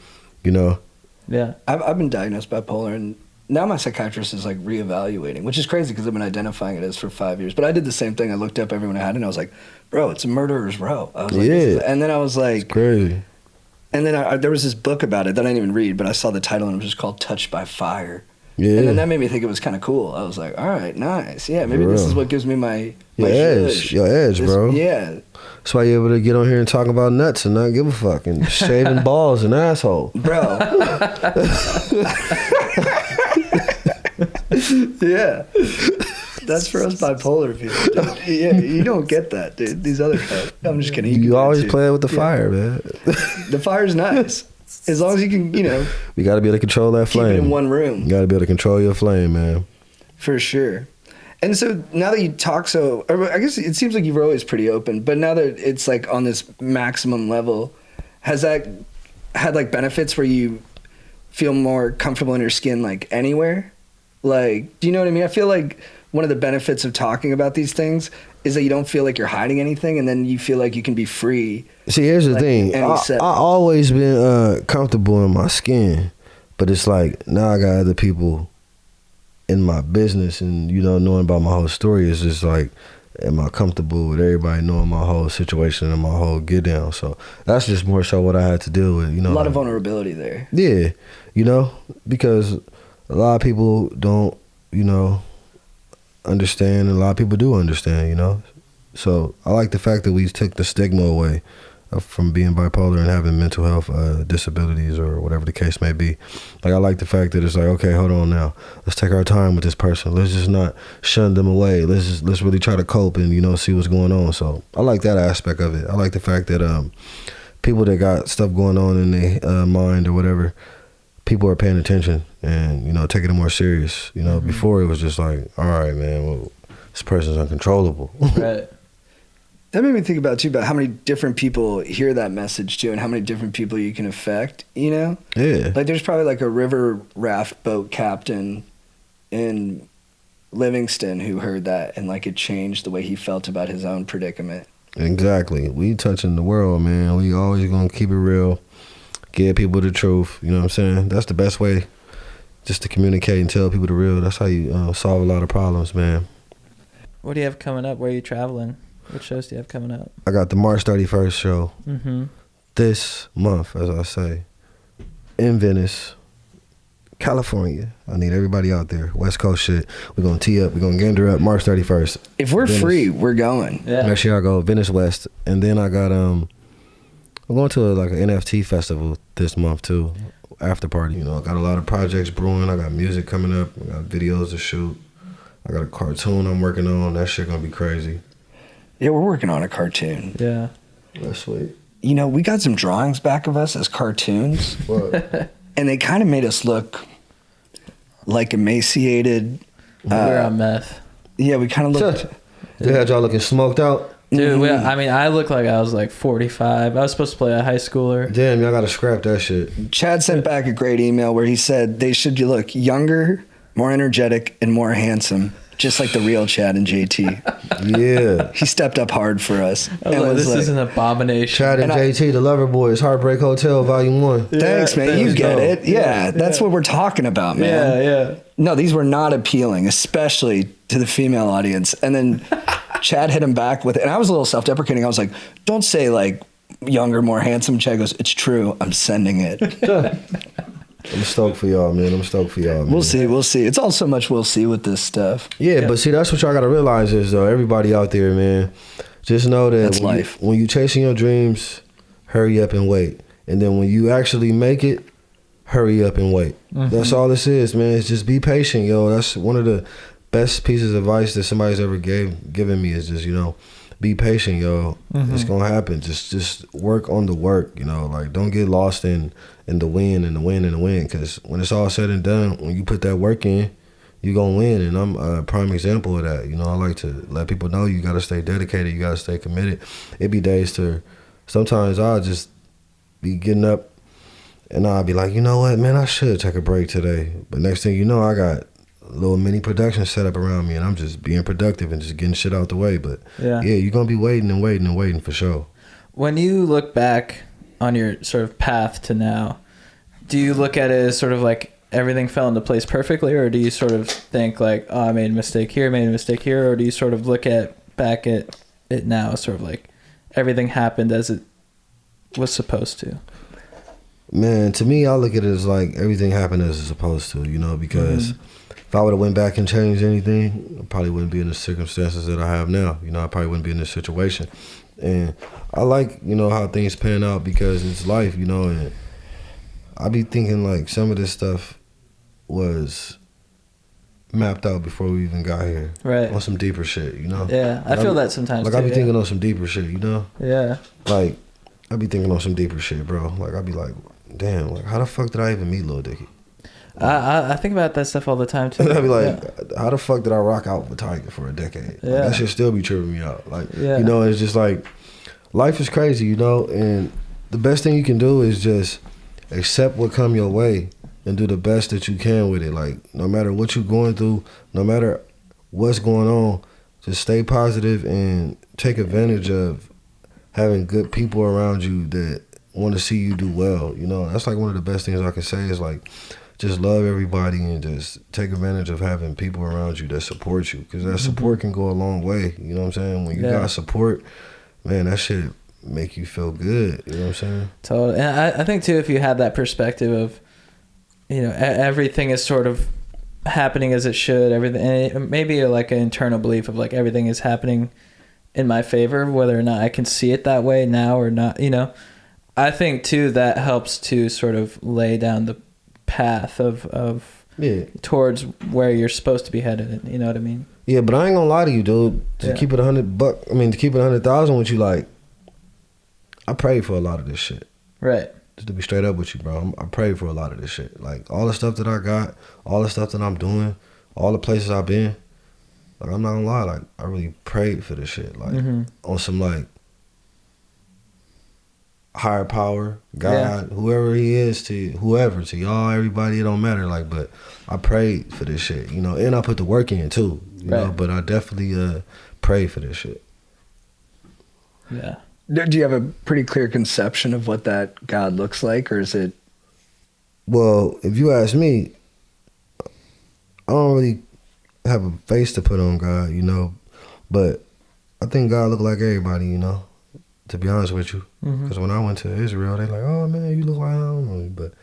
you know. Yeah. I've been diagnosed bipolar, and now my psychiatrist is like reevaluating, which is crazy because I've been identifying it as for 5 years. But I did the same thing. I looked up everyone I had, and I was like, bro, it's a murderer's row. I was like, and then I was like, it's crazy. And then there was this book about it that I didn't even read, but I saw the title and it was just called Touched by Fire. Yeah. And then that made me think it was kind of cool. I was like, all right, nice. Yeah, maybe this is what gives me my edge. Your edge, bro. Yeah. That's why you're able to get on here and talk about nuts and not give a fuck and shaving balls and asshole. Bro. Yeah. That's for us bipolar people. Yeah, you don't get that, dude. These other guys. I'm just kidding. You always play with the fire, man. The fire's nice. As long as you can, you know. You got to be able to control that flame. Keep it in one room. You got to be able to control your flame, man. For sure. And so now that you talk I guess it seems like you were always pretty open, but now that it's like on this maximum level, has that had like benefits where you feel more comfortable in your skin like anywhere? Like, do you know what I mean? I feel like one of the benefits of talking about these things is that you don't feel like you're hiding anything, and then you feel like you can be free. See, here's the thing. I always been comfortable in my skin, but it's like now I got other people in my business, and, you know, knowing about my whole story is just like, am I comfortable with everybody knowing my whole situation and my whole get down? So that's just more so what I had to deal with, you know. A lot of vulnerability there. Yeah, you know, because a lot of people don't, you know, understand, and a lot of people do understand, you know. So I like the fact that we took the stigma away from being bipolar and having mental health disabilities or whatever the case may be. Like, I like the fact that it's like, okay, hold on now, let's take our time with this person. Let's just not shun them away. Let's really try to cope and, you know, see what's going on. So I like that aspect of it. I like the fact that people that got stuff going on in their mind or whatever, people are paying attention and, you know, taking it more serious. You know, before it was just like, all right, man, well, this person's uncontrollable. Right. That made me think about too, about how many different people hear that message too, and how many different people you can affect, you know? Yeah. Like there's probably like a river raft boat captain in Livingston who heard that, and like it changed the way he felt about his own predicament. Exactly. We touching the world, man. We always gonna keep it real, give people the truth. You know what I'm saying? That's the best way, just to communicate and tell people the real. That's how you solve a lot of problems, man. What do you have coming up? Where are you traveling? What shows do you have coming up? I got the March 31st show Mm-hmm. this month, as I say, in Venice, California. I need everybody out there. West Coast shit. We're gonna tee up. We're gonna gander up March 31st. If we're Venice. free, we're going. Yeah. Next year I go Venice West, and then I got I'm going to like an NFT festival this month too, after party. You know, I got a lot of projects brewing. I got music coming up. I got videos to shoot. I got a cartoon I'm working on. That shit gonna be crazy. Yeah, we're working on a cartoon. Yeah. That's sweet. You know, we got some drawings back of us as cartoons, What? and they kind of made us look like emaciated. We're on meth. Yeah, we kind of looked. They had y'all looking smoked out. Dude, I mean, I look like I was like 45. I was supposed to play a high schooler. Damn, y'all gotta scrap that shit. Chad sent back a great email where he said they should look younger, more energetic, and more handsome, just like the real Chad and JT. Yeah. He stepped up hard for us. I was like, this is an abomination. Chad and JT, the Lover Boys, Heartbreak Hotel, Volume 1. Thanks, man. You get it. Yeah, that's what we're talking about, man. Yeah. No, these were not appealing, especially to the female audience. And then Chad hit him back with it. And I was a little self-deprecating. I was like, don't say like younger, more handsome. Chad goes, it's true. I'm sending it. I'm stoked for y'all, man. We'll see. It's all so much we'll see with this stuff. Yeah, but see, that's what y'all gotta realize is, though, everybody out there, man, just know that That's life. When you chasing your dreams, hurry up and wait. And then when you actually make it, hurry up and wait. Mm-hmm. That's all this is, man. It's just be patient, yo. That's one of the best pieces of advice that somebody's ever given me is just, you know, be patient, yo. Mm-hmm. It's gonna happen. Just work on the work, you know. Like, don't get lost in the win and the win and the win. Because when it's all said and done, when you put that work in, you gonna win. And I'm a prime example of that. You know, I like to let people know you gotta stay dedicated. You gotta stay committed. It be days to, sometimes I'll just be getting up and I'll be like, you know what, man, I should take a break today. But next thing you know, I got a little mini production set up around me, and I'm just being productive and just getting shit out the way. But yeah, you're gonna be waiting for sure. When you look back on your sort of path to now, do you look at it as sort of like everything fell into place perfectly, or do you sort of think like, oh, I made a mistake here, or do you sort of look back at it now as sort of like everything happened as it was supposed to? Man, to me, I look at it as like everything happened as it's supposed to, you know, because if I would have went back and changed anything, I probably wouldn't be in the circumstances that I have now. You know, I probably wouldn't be in this situation. And I like, you know, how things pan out because it's life, you know, and I be thinking like some of this stuff was mapped out before we even got here. Right. On some deeper shit, you know? Yeah, I feel that sometimes like too, I be thinking on some deeper shit, you know? Yeah. Like, I be thinking on some deeper shit, bro. Like, I be like, damn, like, how the fuck did I even meet Lil Dicky? I think about that stuff all the time too. I be like, how the fuck did I rock out with Tiger for a decade? Yeah. Like, that shit still be tripping me out. Like, Yeah. you know, it's just like, life is crazy, you know? And the best thing you can do is just accept what come your way and do the best that you can with it. Like, no matter what you're going through, no matter what's going on, just stay positive and take advantage of having good people around you that want to see you do well. You know, that's like one of the best things I can say is like, just love everybody and just take advantage of having people around you that support you, because that support can go a long way. You know what I'm saying? When you got support, man, that shit make you feel good. You know what I'm saying? Totally. And I think too, if you had that perspective of, you know, everything is sort of happening as it should, everything, and maybe like an internal belief of like everything is happening in my favor, whether or not I can see it that way now or not, you know, I think too that helps to sort of lay down the path of towards where you're supposed to be headed. You know what I mean? Yeah, but I ain't gonna lie to you, dude. To keep it to keep it 100,000 with you, like, I prayed for a lot of this shit. Right. Just to be straight up with you, bro. I prayed for a lot of this shit. Like, all the stuff that I got, all the stuff that I'm doing, all the places I've been, Like, I'm not gonna lie, like, I really prayed for this shit. Like, on some, like, higher power, God, whoever he is, to y'all, everybody, it don't matter. Like, but I prayed for this shit, you know, and I put the work in too, you know, but I definitely prayed for this shit. Yeah. Do you have a pretty clear conception of what that God looks like, or is it? Well, if you ask me, I don't really have a face to put on God, you know, but I think God look like everybody, you know, to be honest with you. Because when I went to Israel, they like, oh man, you look like, I don't know, but.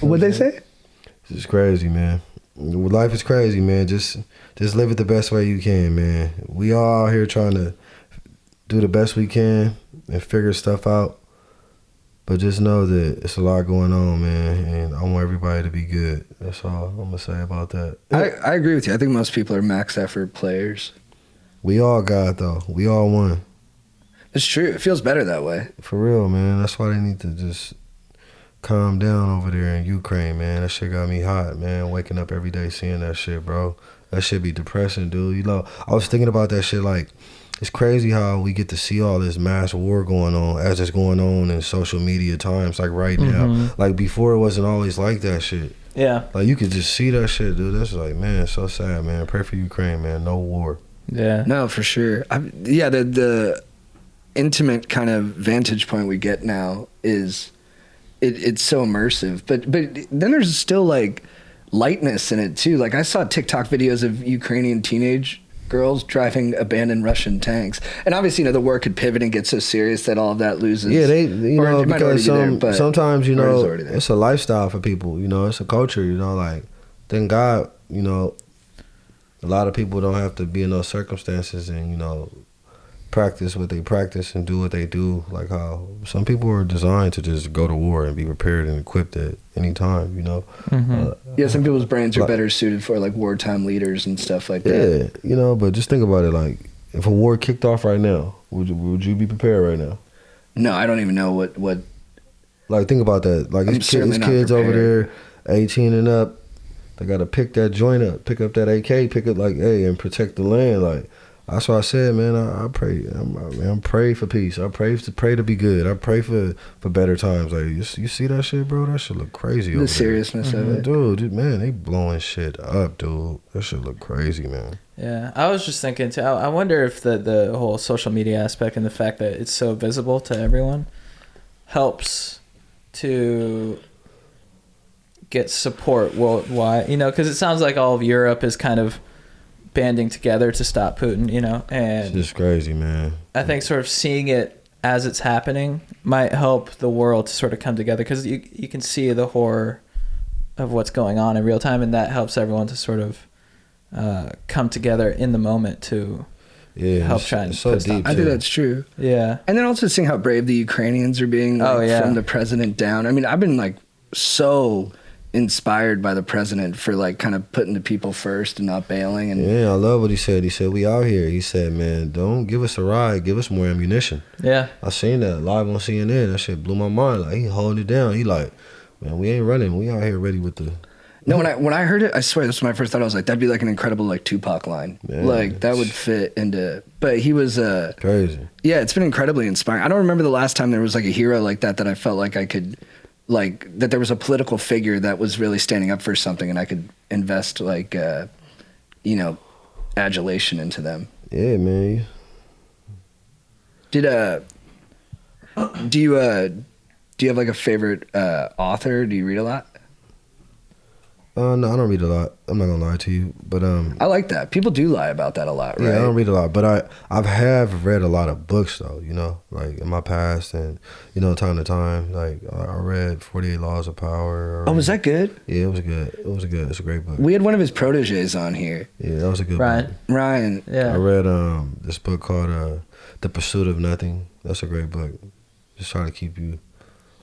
What'd they say? It's just crazy, man. Life is crazy, man. Just live it the best way you can, man. We all out here trying to do the best we can and figure stuff out. But just know that it's a lot going on, man, and I want everybody to be good. That's all I'm going to say about that. I agree with you. I think most people are max effort players. We all got, though. We all won. It's true. It feels better that way. For real, man. That's why they need to just calm down over there in Ukraine, man. That shit got me hot, man. Waking up every day seeing that shit, bro. That shit be depressing, dude. You know, I was thinking about that shit, like, it's crazy how we get to see all this mass war going on as it's going on in social media times, like right now. Like before, it wasn't always like that shit. Yeah. Like you could just see that shit, dude. That's like, man, it's so sad, man. Pray for Ukraine, man. No war. Yeah. No, for sure. The intimate kind of vantage point we get now is it's so immersive. But then there's still like lightness in it too. Like I saw TikTok videos of Ukrainian teenage girls driving abandoned Russian tanks, and obviously, you know, the war could pivot and get so serious that all of that loses. Yeah, they, you know, because sometimes, you know, it's it's a lifestyle for people. You know, it's a culture. You know, like thank God, you know, a lot of people don't have to be in those circumstances and, you know, practice what they practice and do what they do. Like how some people are designed to just go to war and be prepared and equipped at any time, you know. Yeah, some people's brains are better suited for like wartime leaders and stuff like that. Yeah, you know, but just think about it. Like if a war kicked off right now, would you be prepared right now? No, I don't even know what. Like think about that. Like these kids over there, 18 and up, they gotta pick that joint up, pick up that AK, pick it like, hey, and protect the land. Like that's why I said, man, I pray. I'm praying for peace. I pray to be good. I pray for better times. Like you see that shit, bro? That shit look crazy. The seriousness of it, dude. Man, they blowing shit up, dude. That shit look crazy, man. Yeah, I was just thinking too. I wonder if the whole social media aspect and the fact that it's so visible to everyone helps to get support worldwide. You know, because it sounds like all of Europe is kind of banding together to stop Putin, you know, and it's just crazy, man. I think sort of seeing it as it's happening might help the world to sort of come together, because you can see the horror of what's going on in real time, and that helps everyone to sort of come together in the moment to help try and so deep. I think that's true. Yeah, and then also seeing how brave the Ukrainians are being, like, from the president down. I mean, I've been like so inspired by the president for like kind of putting the people first and not bailing. And yeah, I love what he said. He said, we out here. He said, man, don't give us a ride, give us more ammunition. Yeah, I seen that live on CNN. That shit blew my mind. Like he holding it down. He like, man, we ain't running. We out here ready with the. No, when I heard it, I swear this was my first thought. I was like, that'd be like an incredible like Tupac line. Man, like that would fit into. But he was crazy. Yeah, it's been incredibly inspiring. I don't remember the last time there was like a hero like that I felt like I could. Like that there was a political figure that was really standing up for something, and I could invest like, you know, adulation into them. Yeah, man. Do you have like a favorite author? Do you read a lot? No, I don't read a lot. I'm not gonna lie to you, but I like that. People do lie about that a lot, right? Yeah, I don't read a lot, but I have read a lot of books though. You know, like in my past, and you know, time to time. Like I read 48 Laws of Power. Oh, was that good? Yeah, it was good. It's a great book. We had one of his proteges on here. Yeah, that was a good book. Ryan. Yeah. I read this book called The Pursuit of Nothing. That's a great book. Just trying to keep you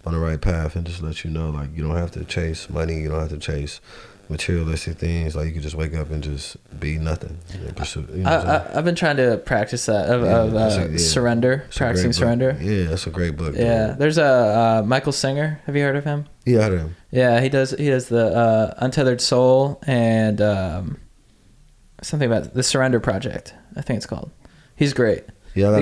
on the right path and just let you know, like, you don't have to chase money, you don't have to chase materialistic things. Like, you can just wake up and just be nothing. Pursue, you know I've been trying to practice that surrender, practicing surrender. Yeah, that's a great book. Yeah, dude. There's a Michael Singer. Have you heard of him? Yeah, I heard of him. Yeah, he does the Untethered Soul and something about the Surrender Project. I think it's called. He's great. Yeah, I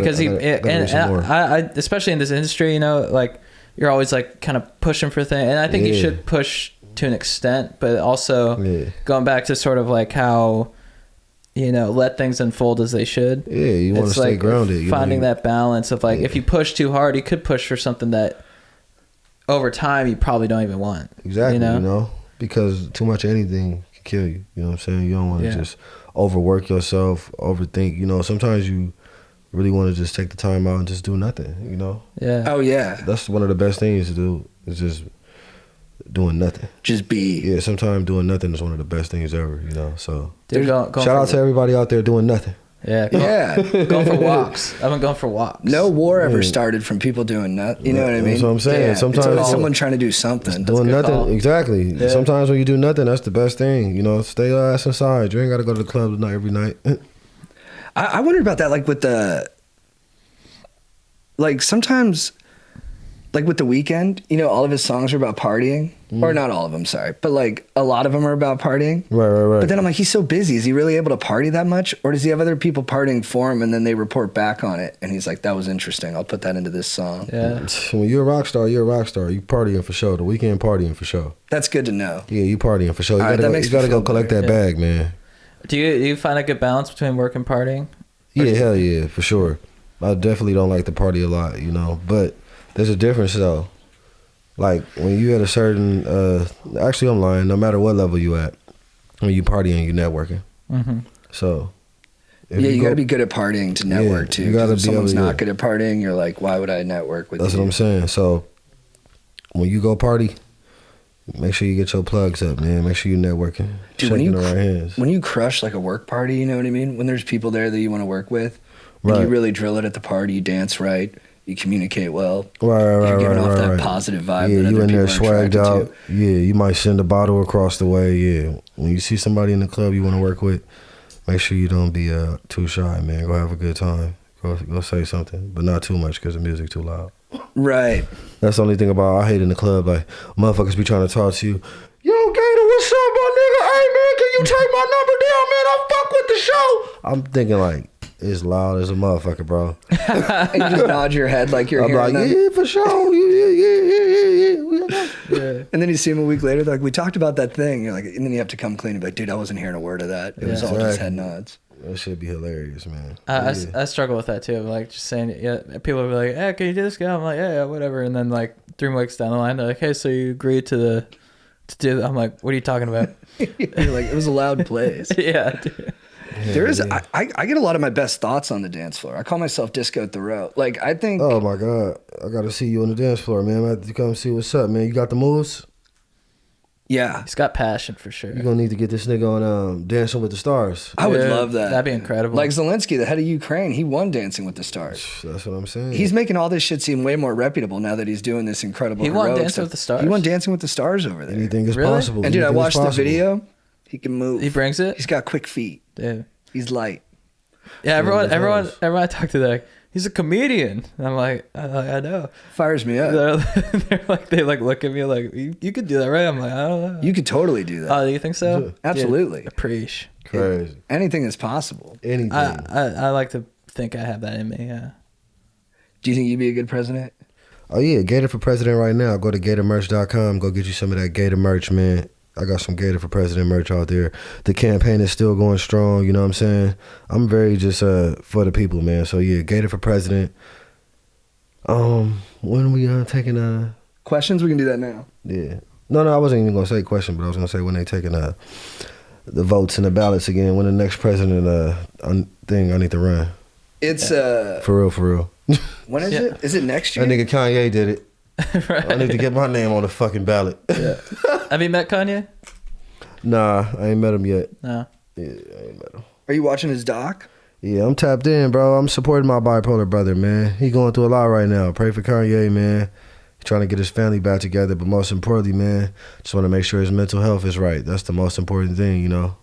especially in this industry, you know, like you're always like kind of pushing for things, and I think you should push to an extent, but also going back to sort of like how, you know, let things unfold as they should. Yeah, you want to stay grounded. Finding that balance of like, if you push too hard, you could push for something that over time you probably don't even want. Exactly, you know, because too much of anything can kill you. You know what I'm saying? You don't want to just overwork yourself, overthink. You know, sometimes you really want to just take the time out and just do nothing, you know? Yeah. Oh, yeah. That's one of the best things to do, is just doing nothing. Just be. Yeah, sometimes doing nothing is one of the best things ever, you know? So, Dude, shout out to everybody out there doing nothing. Yeah. Going for walks. I've been going for walks. No war ever started from people doing nothing. You know what I mean? That's what I'm saying. Yeah, sometimes it's always someone trying to do something. Doing nothing. Call. Exactly. Yeah. Sometimes when you do nothing, that's the best thing. You know, stay your ass inside. You ain't got to go to the club tonight every night. I wondered about that, like with the, like sometimes, like with The Weeknd, you know, all of his songs are about partying. Or not all of them, sorry. But like a lot of them are about partying. Right. But then I'm like, he's so busy. Is he really able to party that much? Or does he have other people partying for him and then they report back on it? And he's like, that was interesting. I'll put that into this song. Yeah. When you're a rock star, you're a rock star. You partying for sure. The Weeknd partying for sure. That's good to know. Yeah, you partying for sure. You All right, gotta go collect that bag, man. Do you find a good balance between work and partying? Yeah, hell yeah, for sure. I definitely don't like to party a lot, you know. But there's a difference though. Like when you at a certain, actually I'm lying. No matter what level you at, when you partying, you networking. Mm-hmm. So. You got to be good at partying to network too. You got to if be someone's able to, not good at partying, you're like, why would I network with you? That's what I'm saying. So when you go party, make sure you get your plugs up, man. Make sure you networking. Dude, when you crush like a work party, you know what I mean? When there's people there that you want to work with, and you really drill it at the party, you dance right, you communicate well. You're giving off that positive vibe. Yeah, that you other in there people are swagged out. to. Yeah, you might send a bottle across the way. Yeah, when you see somebody in the club you want to work with, make sure you don't be too shy, man. Go have a good time. Go say something, but not too much because the music too loud. Right. That's the only thing about I hate in the club. Like motherfuckers be trying to talk to you. Yo, GaTa, what's up, my nigga? Hey man, can you take my number down, man? I fuck with the show. I'm thinking like, it's loud as a motherfucker, bro. And you just nod your head like you're I'm hearing like, them. yeah, for sure. Yeah. And then you see him a week later, they're like, we talked about that thing. You're like, and then you have to come clean and be like, dude, I wasn't hearing a word of that. It was all just head nods. That should be hilarious, man. I struggle with that too. Like just saying, people will be like, hey, can you do this guy? I'm like, yeah, whatever. And then like 3 weeks down the line, they're like, hey, so you agreed to do that? I'm like, what are you talking about? You're like, it was a loud place. Yeah, dude. There is, I get a lot of my best thoughts on the dance floor. I call myself Disco Thoreau. Like, I think. Oh my God. I got to see you on the dance floor, man. I have to come see what's up, man. You got the moves? Yeah. He's got passion for sure. You're going to need to get this nigga on Dancing with the Stars. I would love that. That'd be incredible. Like Zelensky, the head of Ukraine, he won Dancing with the Stars. That's what I'm saying. He's making all this shit seem way more reputable now that he's doing this incredible. He won heroic Dancing stuff. with the Stars? He won Dancing with the Stars over there. Anything is Really? possible. And dude, I Anything is watched the possible. video. He can move. He brings it? He's got quick feet. Dude. He's light. Yeah, everyone I talk to, they're like, he's a comedian. And I'm like, I know. Fires me up. They look at me like, you could do that, right? I'm like, I don't know. You could totally do that. Oh, do you think so? Absolutely. Yeah, appreciate. Crazy. Anything is possible. Anything. I like to think I have that in me. Yeah. Do you think you'd be a good president? Oh yeah, GaTa for president right now. Go to GaTamerch.com. Go get you some of that GaTa merch, man. I got some GaTa for president merch out there. The campaign is still going strong. You know what I'm saying? I'm very just for the people, man. So yeah, GaTa for president. When are we taking Questions? We can do that now. Yeah. No, I wasn't even gonna say question, but I was gonna say when they taking the votes and the ballots again. When the next president thing I need to run. It's For real. When is it? Is it next year? That nigga Kanye did it. Right. I need to get my name on the fucking ballot. Yeah. Have you met Kanye? Nah, I ain't met him yet. No. Yeah, I ain't met him. Are you watching his doc? Yeah, I'm tapped in, bro. I'm supporting my bipolar brother, man. He going through a lot right now. Pray for Kanye, man. He's trying to get his family back together, but most importantly, man, just want to make sure his mental health is right. That's the most important thing, you know?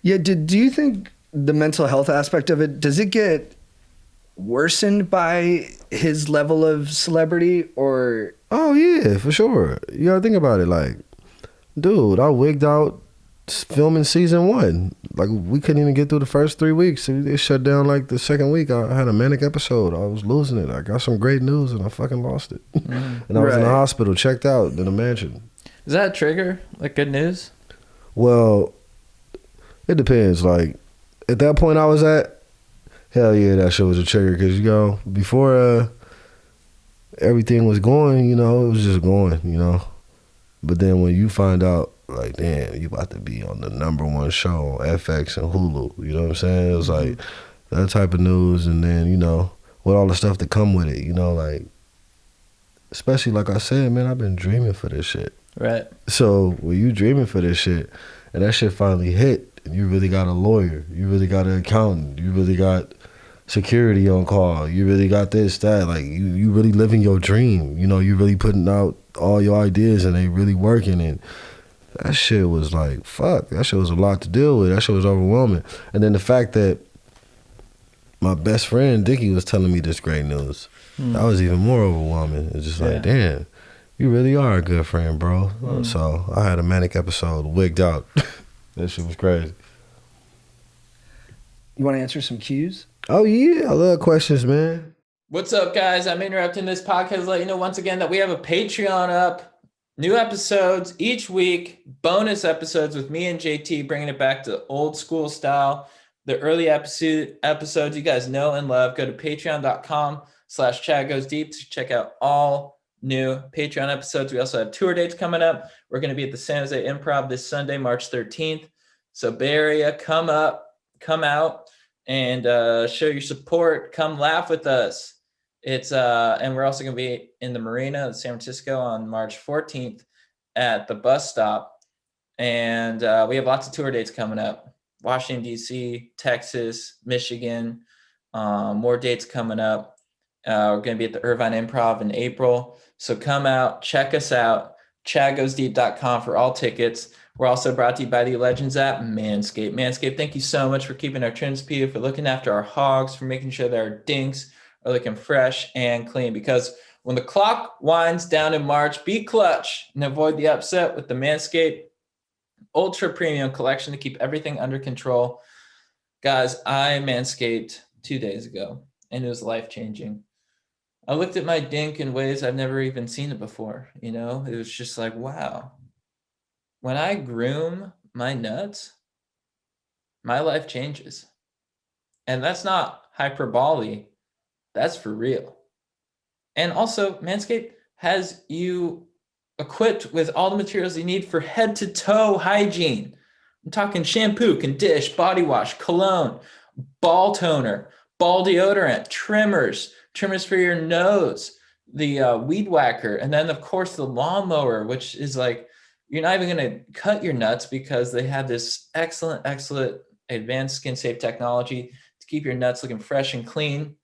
Yeah, do you think the mental health aspect of it, does it get worsened by his level of celebrity or? Oh, yeah, for sure. You gotta think about it. Like, dude, I wigged out filming season 1. Like we couldn't even get through the first 3 weeks. It shut down like the second week. I had a manic episode. I was losing it. I got some great news and I fucking lost it. And I was in the hospital, checked out in a mansion. Is that a trigger? Like good news? Well, it depends. Like at that point I was at, hell yeah, that shit was a trigger. Cause you know, before everything was going, you know, it was just going, you know. But then when you find out, like, damn, you about to be on the #1 show on FX and Hulu, you know what I'm saying? It was like that type of news, and then, you know, with all the stuff that come with it, you know, like, especially like I said, man, I've been dreaming for this shit. Right. So when you dreaming for this shit, and that shit finally hit, and you really got a lawyer, you really got an accountant, you really got security on call, you really got this, that, like, you really living your dream, you know, you really putting out all your ideas, and they really working, and that shit was like, fuck, that shit was a lot to deal with. That shit was overwhelming. And then the fact that my best friend, Dickie, was telling me this great news, that was even more overwhelming. It's just like, damn, you really are a good friend, bro. So I had a manic episode, wigged out. That shit was crazy. You want to answer some cues? Oh, yeah. I love questions, man. What's up, guys? I'm interrupting this podcast to let you know once again that we have a Patreon up. New episodes each week, bonus episodes with me and JT, bringing it back to old school style. The early episodes you guys know and love. Go to patreon.com/ChatGoesDeep to check out all new Patreon episodes. We also have tour dates coming up. We're going to be at the San Jose Improv this Sunday, March 13th. So Bay Area, come out, and show your support. Come laugh with us. It's and we're also going to be in the Marina in San Francisco on March 14th at the bus stop. And we have lots of tour dates coming up. Washington, D.C., Texas, Michigan, more dates coming up. We're going to be at the Irvine Improv in April. So come out, check us out, ChatGoesDeep.com for all tickets. We're also brought to you by the Legends app, Manscaped. Manscaped, thank you so much for keeping our trims peeled, for looking after our hogs, for making sure that our dinks are looking fresh and clean, because when the clock winds down in March, be clutch and avoid the upset with the Manscaped Ultra Premium Collection to keep everything under control. Guys, I Manscaped 2 days ago, and it was life-changing. I looked at my dink in ways I've never even seen it before. You know, it was just like, wow. When I groom my nuts, my life changes. And that's not hyperbole. That's for real. And also, Manscaped has you equipped with all the materials you need for head to toe hygiene. I'm talking shampoo, condition, body wash, cologne, ball toner, ball deodorant, trimmers for your nose, the weed whacker, and then of course the lawnmower, which is like, you're not even going to cut your nuts because they have this excellent advanced skin safe technology to keep your nuts looking fresh and clean.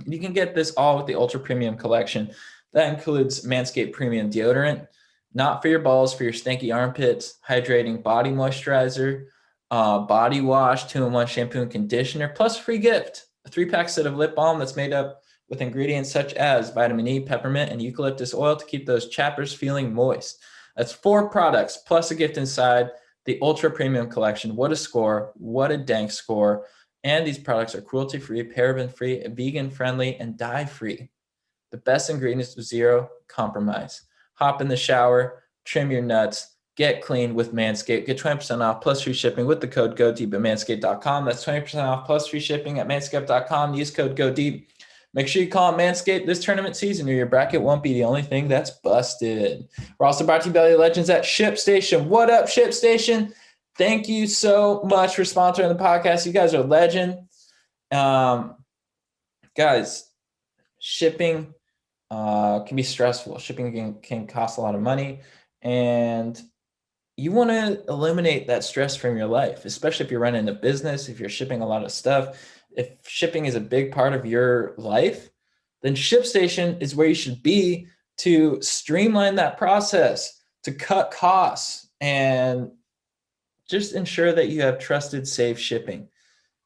You can get this all with the Ultra Premium Collection. That includes Manscaped Premium Deodorant, not for your balls, for your stinky armpits, hydrating body moisturizer, body wash, 2-in-1 shampoo and conditioner, plus free gift, a 3-pack set of lip balm that's made up with ingredients such as vitamin E, peppermint, and eucalyptus oil to keep those chappers feeling moist. That's 4 products plus a gift inside the Ultra Premium Collection. What a score. What a dank score. And these products are cruelty-free, paraben-free, vegan-friendly, and dye-free. The best ingredients with zero compromise. Hop in the shower, trim your nuts, get clean with Manscaped. Get 20% off plus free shipping with the code GODEEP at manscaped.com. That's 20% off plus free shipping at manscaped.com. Use code GODEEP. Make sure you call it Manscaped this tournament season, or your bracket won't be the only thing that's busted. We're also brought to you by the Legends at ShipStation. What up, ShipStation? Thank you so much for sponsoring the podcast. You guys are legend. Guys, shipping can be stressful. Shipping can cost a lot of money. And you want to eliminate that stress from your life, especially if you're running a business, if you're shipping a lot of stuff. If shipping is a big part of your life, then ShipStation is where you should be to streamline that process, to cut costs, and just ensure that you have trusted, safe shipping,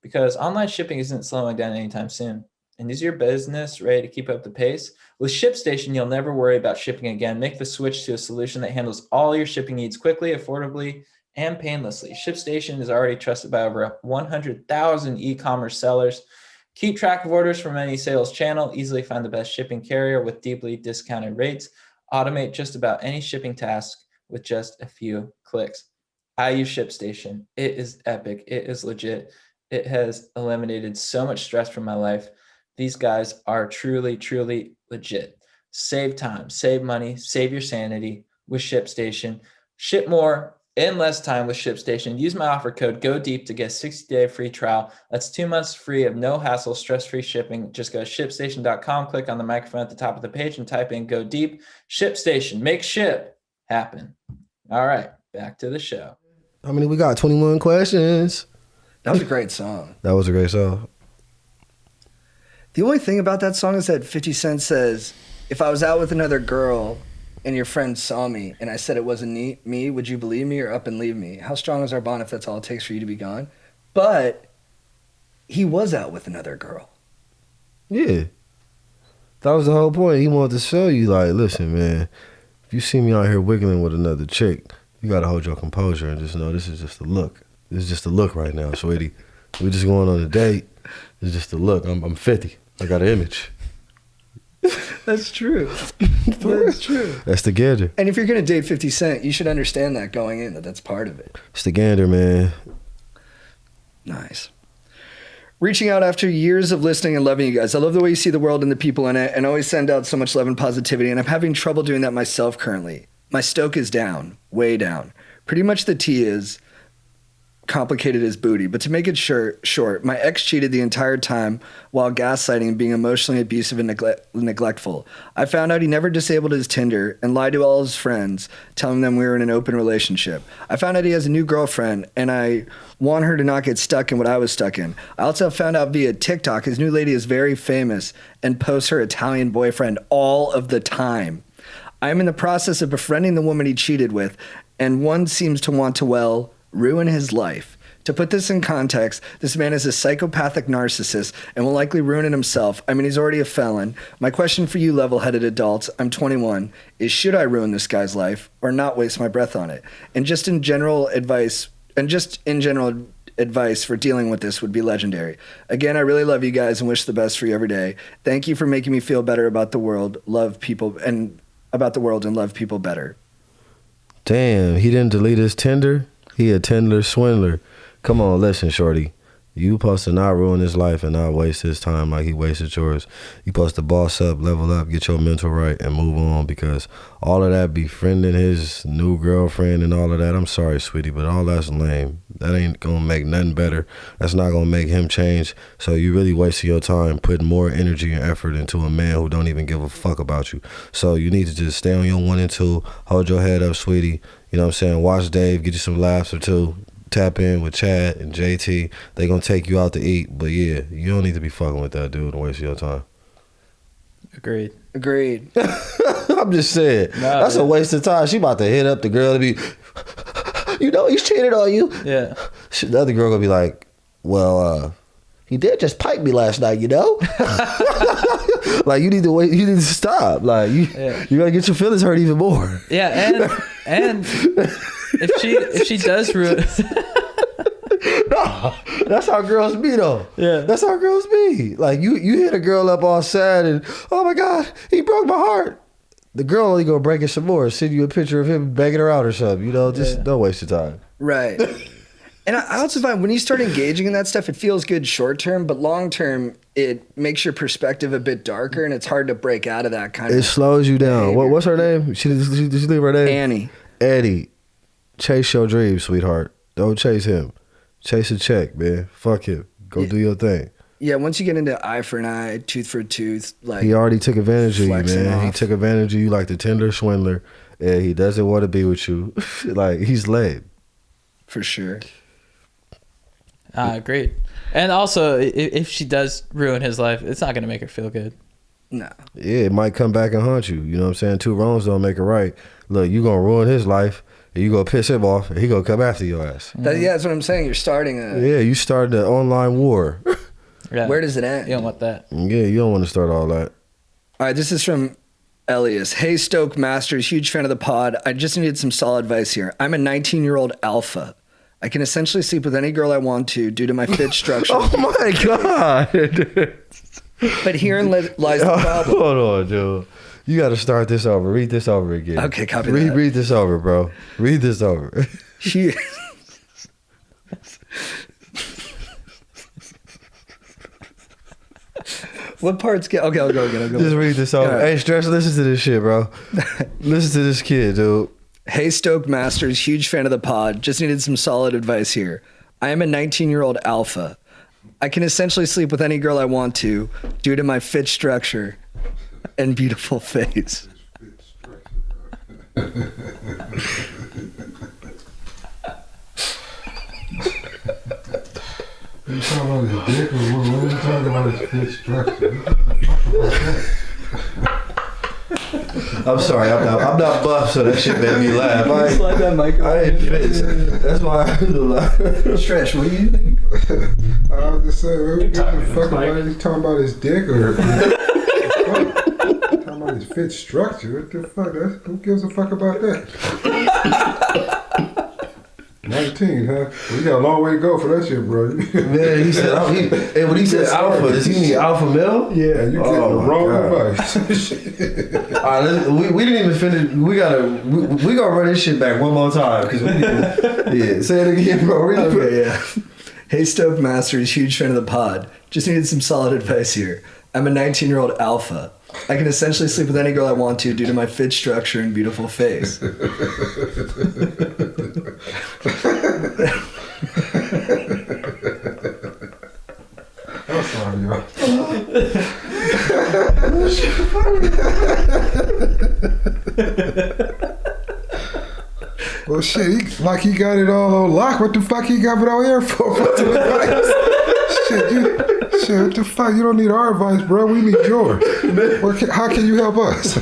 because online shipping isn't slowing down anytime soon. And is your business ready to keep up the pace? With ShipStation, you'll never worry about shipping again. Make the switch to a solution that handles all your shipping needs quickly, affordably, and painlessly. ShipStation is already trusted by over 100,000 e-commerce sellers. Keep track of orders from any sales channel, easily find the best shipping carrier with deeply discounted rates, automate just about any shipping task with just a few clicks. I use ShipStation. It is epic. It is legit. It has eliminated so much stress from my life. These guys are truly, truly legit. Save time, save money, save your sanity with ShipStation. Ship more in less time with ShipStation. Use my offer code GODEEP to get a 60-day free trial. That's 2 months free of no hassle, stress-free shipping. Just go to ShipStation.com, click on the microphone at the top of the page, and type in GODEEP. ShipStation. Make ship happen. All right, back to the show. How many we got? 21 questions. That was a great song. That was a great song. The only thing about that song is that 50 Cent says, if I was out with another girl and your friend saw me and I said it wasn't me, would you believe me or up and leave me? How strong is our bond if that's all it takes for you to be gone? But he was out with another girl. Yeah. That was the whole point. He wanted to show you, like, listen, man, if you see me out here wiggling with another chick, you got to hold your composure and just know this is just a look. This is just a look right now, sweetie. We're just going on a date. It's just a look. I'm 50. I got an image. That's true. That's true. That's the gander. And if you're going to date 50 Cent, you should understand that going in, that that's part of it. It's the gander, man. Nice. Reaching out after years of listening and loving you guys. I love the way you see the world and the people in it and always send out so much love and positivity, and I'm having trouble doing that myself currently. My stoke is down, way down. Pretty much the T is complicated as booty, but to make it short, my ex cheated the entire time while gaslighting and being emotionally abusive and neglectful. I found out he never disabled his Tinder and lied to all his friends, telling them we were in an open relationship. I found out he has a new girlfriend, and I want her to not get stuck in what I was stuck in. I also found out via TikTok his new lady is very famous and posts her Italian boyfriend all of the time. I am in the process of befriending the woman he cheated with, and one seems to want to, well, ruin his life. To put this in context, this man is a psychopathic narcissist and will likely ruin it himself. I mean, he's already a felon. My question for you level-headed adults, I'm 21, is should I ruin this guy's life or not waste my breath on it? And just in general advice for dealing with this would be legendary. Again, I really love you guys and wish the best for you every day. Thank you for making me feel better about the world, love people and love people better. Damn, he didn't delete his Tinder? He a Tinder swindler. Come on, listen, shorty. You supposed to not ruin his life and not waste his time like he wasted yours. You supposed to boss up, level up, get your mental right, and move on, because all of that befriending his new girlfriend and all of that, I'm sorry, sweetie, but all that's lame. That ain't gonna make nothing better. That's not gonna make him change. So you really wasting your time putting more energy and effort into a man who don't even give a fuck about you. So you need to just stay on your 1 and 2, hold your head up, sweetie. You know what I'm saying? Watch Dave, get you some laughs or two. Tap in with Chad and JT. They gonna take you out to eat. But yeah, you don't need to be fucking with that dude and waste your time. Agreed. I'm just saying. No, that's a waste of time. She about to hit up the girl to be, you know, he's cheated on you. Yeah. The other girl gonna be like, well, he did just pipe me last night, you know? Like, you need to wait, you need to stop. Like, you gotta get your feelings hurt even more. Yeah, and if she does ruin No, that's how girls be though. Yeah. That's how girls be. Like, you hit a girl up all sad and, oh my God, he broke my heart. The girl only gonna break it some more, send you a picture of him begging her out or something, you know? Just don't waste your time. Right. And I also find when you start engaging in that stuff, it feels good short term, but long term, it makes your perspective a bit darker, and it's hard to break out of that kind of. It slows you down. What's her name? Did she leave her name? Annie. Chase your dreams, sweetheart. Don't chase him. Chase a check, man. Fuck him. Go do your thing. Yeah, once you get into eye for an eye, tooth for a tooth, like he already took advantage of you, man. off. He took advantage of you like the Tinder swindler, and he doesn't want to be with you. Like, he's lame. For sure. Great. And also, if she does ruin his life, it's not going to make her feel good. No. Yeah, it might come back and haunt you. You know what I'm saying? 2 wrongs don't make it right. Look, you going to ruin his life, and you going to piss him off, and he going to come after your ass. That's what I'm saying. You're starting a... Yeah, you started an online war. Yeah. Where does it end? You don't want that. Yeah, you don't want to start all that. All right, this is from Elias, hey Stoke Masters, huge fan of the pod. I just needed some solid advice here. I'm a 19-year-old alpha. I can essentially sleep with any girl I want to due to my fit structure. Oh my god! But herein lies the problem. Hold on, Joe. You got to start this over. Read this over again. Okay, copy that. Read this over, bro. Read this over. She... What parts get... Okay, I'll go again. Just read this over. Right. Hey, Stretch, listen to this shit, bro. Listen to this kid, dude. Hey Stoke Masters, huge fan of the pod. Just needed some solid advice here. I am a 19-year-old alpha. I can essentially sleep with any girl I want to due to my fit structure and beautiful face. You talking about his dick or what are you talking about his fit structure? I'm sorry, I'm not buff, so that shit made me laugh. Slide that mic I ain't fit. That's why I do laugh. Stretch, what do you think? I was just saying, man, we give a fuck about it. He's talking about his dick or talking about his fit structure. What the fuck? Who gives a fuck about that? 19, huh? We got a long way to go for that shit, bro. Man, he said, and when he said alpha, does he mean alpha male? Yeah, you get the wrong advice. All right, we didn't even finish. We gonna run this shit back one more time because we didn't. Say it again, bro. Okay, yeah. Hey Stoke Masters, huge fan of the pod. Just needed some solid advice here. I'm a 19-year-old alpha. I can essentially sleep with any girl I want to due to my fit structure and beautiful face. I'm sorry, yo. Well, shit, he got it all on lock. What the fuck he got it on air for? What's the advice? Shit, what the fuck? You don't need our advice, bro. We need yours. How can you help us?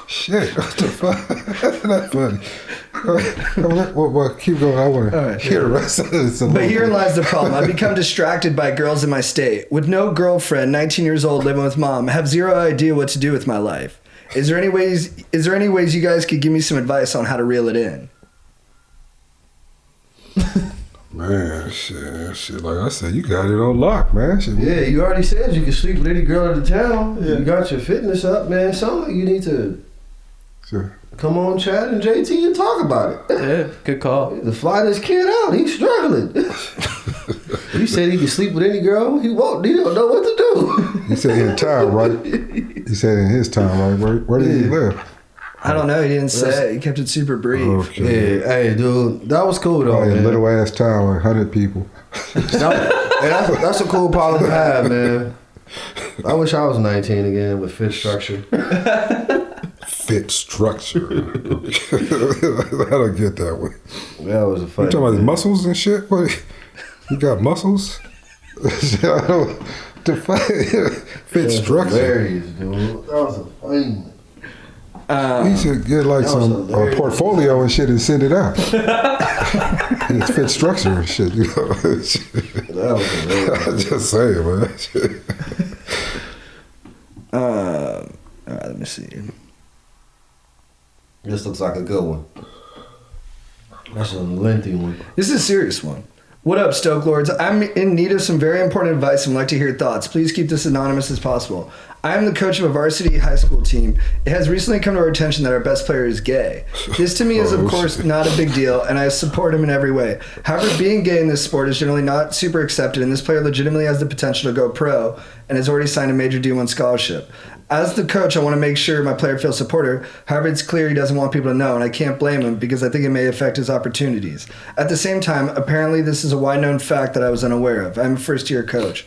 Shit, what the fuck? That's not funny. Well, keep going. I want to hear the rest of this. But herein lies the problem. I've become distracted by girls in my state. With no girlfriend, 19 years old, living with mom, have zero idea what to do with my life. Is there any ways you guys could give me some advice on how to reel it in? Man, shit. Like I said, you got it on lock, man. Shit. Yeah, you already said you can sleep with any girl in the town. Yeah. You got your fitness up, man. Sounds like you need to come on, Chad and JT, and talk about it. Yeah, good call. To fly this kid out, he's struggling. He said he can sleep with any girl he won't. He don't know what to do. He said in town, right? He said in his town, right? Where did he live? I don't know. He didn't say. He kept it super brief. Okay. Yeah, hey, dude, that was cool though. In a little ass town with 100 people. That's a cool problem to have, man. I wish I was 19 again with fit structure. Fit structure. I don't get that one. That was a funny. You talking about his muscles and shit? What? He got muscles? I don't. Fit structure. Hilarious, dude. That was a funny one. He should get like some portfolio and shit and send it out. It's fit structure and shit, you know. That was hilarious. I'm just saying, man. All right, let me see. This looks like a good one. That's a lengthy one. This is a serious one. What up, Stoke Lords? I'm in need of some very important advice and would like to hear your thoughts. Please keep this anonymous as possible. I am the coach of a varsity high school team. It has recently come to our attention that our best player is gay. This to me is, of course, not a big deal, and I support him in every way. However, being gay in this sport is generally not super accepted, and this player legitimately has the potential to go pro and has already signed a major D1 scholarship. As the coach, I want to make sure my player feels supported. However, it's clear he doesn't want people to know, and I can't blame him because I think it may affect his opportunities. At the same time, apparently this is a wide-known fact that I was unaware of. I'm a first-year coach.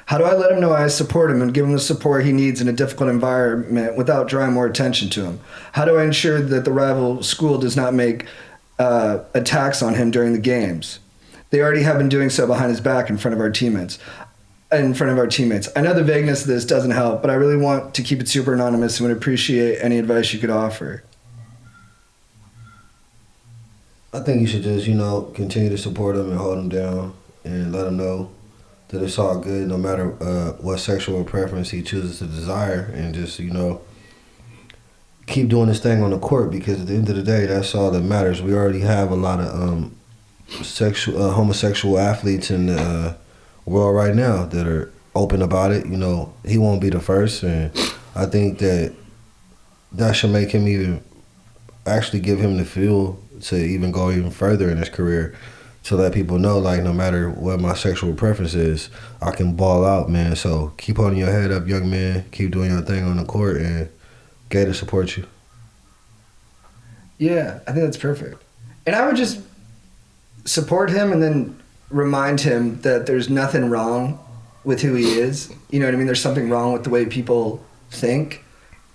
How do I let him know I support him and give him the support he needs in a difficult environment without drawing more attention to him? How do I ensure that the rival school does not make attacks on him during the games? They already have been doing so behind his back in front of our teammates. I know the vagueness of this doesn't help, but I really want to keep it super anonymous and would appreciate any advice you could offer. I think you should just, continue to support him and hold him down and let him know that it's all good no matter what sexual preference he chooses to desire, and just, you know, keep doing this thing on the court, because at the end of the day, that's all that matters. We already have a lot of homosexual athletes in the world right now that are open about it. You know, he won't be the first, and I think that should make him give him the fuel to even go even further in his career, to let people know, like, no matter what my sexual preference is, I can ball out, man. So keep holding your head up, young man. Keep doing your thing on the court, and GaTa support you. Yeah, I think that's perfect. And I would just support him and then remind him that there's nothing wrong with who he is. You know what I mean? There's something wrong with the way people think.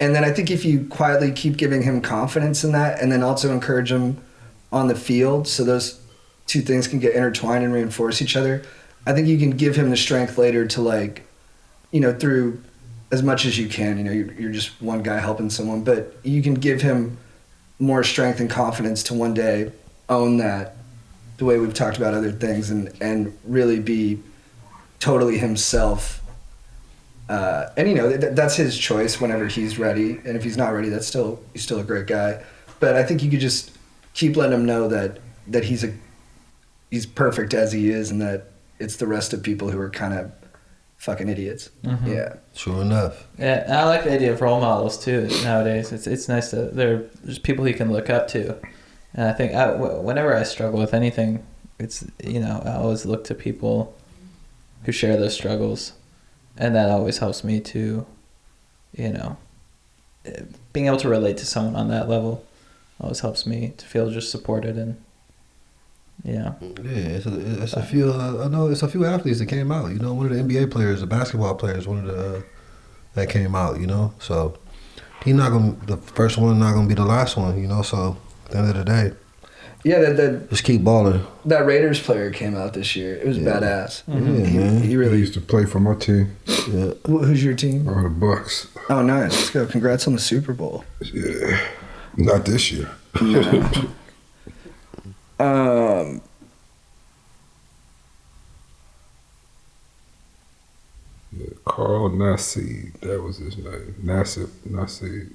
And then I think if you quietly keep giving him confidence in that, and then also encourage him on the field, so those two things can get intertwined and reinforce each other, I think you can give him the strength later to, like, you know, through as much as you can. You know, you're just one guy helping someone, but you can give him more strength and confidence to one day own that, the way we've talked about other things, and really be totally himself. And, you know, that's his choice whenever he's ready. And if he's not ready, he's still a great guy. But I think you could just keep letting him know that he's perfect as he is, and that it's the rest of people who are kind of fucking idiots. Mm-hmm. Yeah. Sure enough. Yeah, and I like the idea of role models too nowadays. It's nice that there's people he can look up to. And I think whenever I struggle with anything, it's, you know, I always look to people who share those struggles. And that always helps me to, you know, being able to relate to someone on that level always helps me to feel just supported. And yeah, it's a few. I know it's a few athletes that came out. You know, one of the NBA players, the basketball players, one of the that came out. You know, so he's not gonna the first one, not gonna be the last one. You know, so at the end of the day, yeah, just keep balling. that Raiders player came out this year. It was badass. Mm-hmm. Yeah, man. He He really. used to play for my team, Yeah. Who's your team? the Bucks. Oh, nice. Let's go. Congrats on the Super Bowl. Yeah, not this year. Carl Nassib, that was his name. Nassib.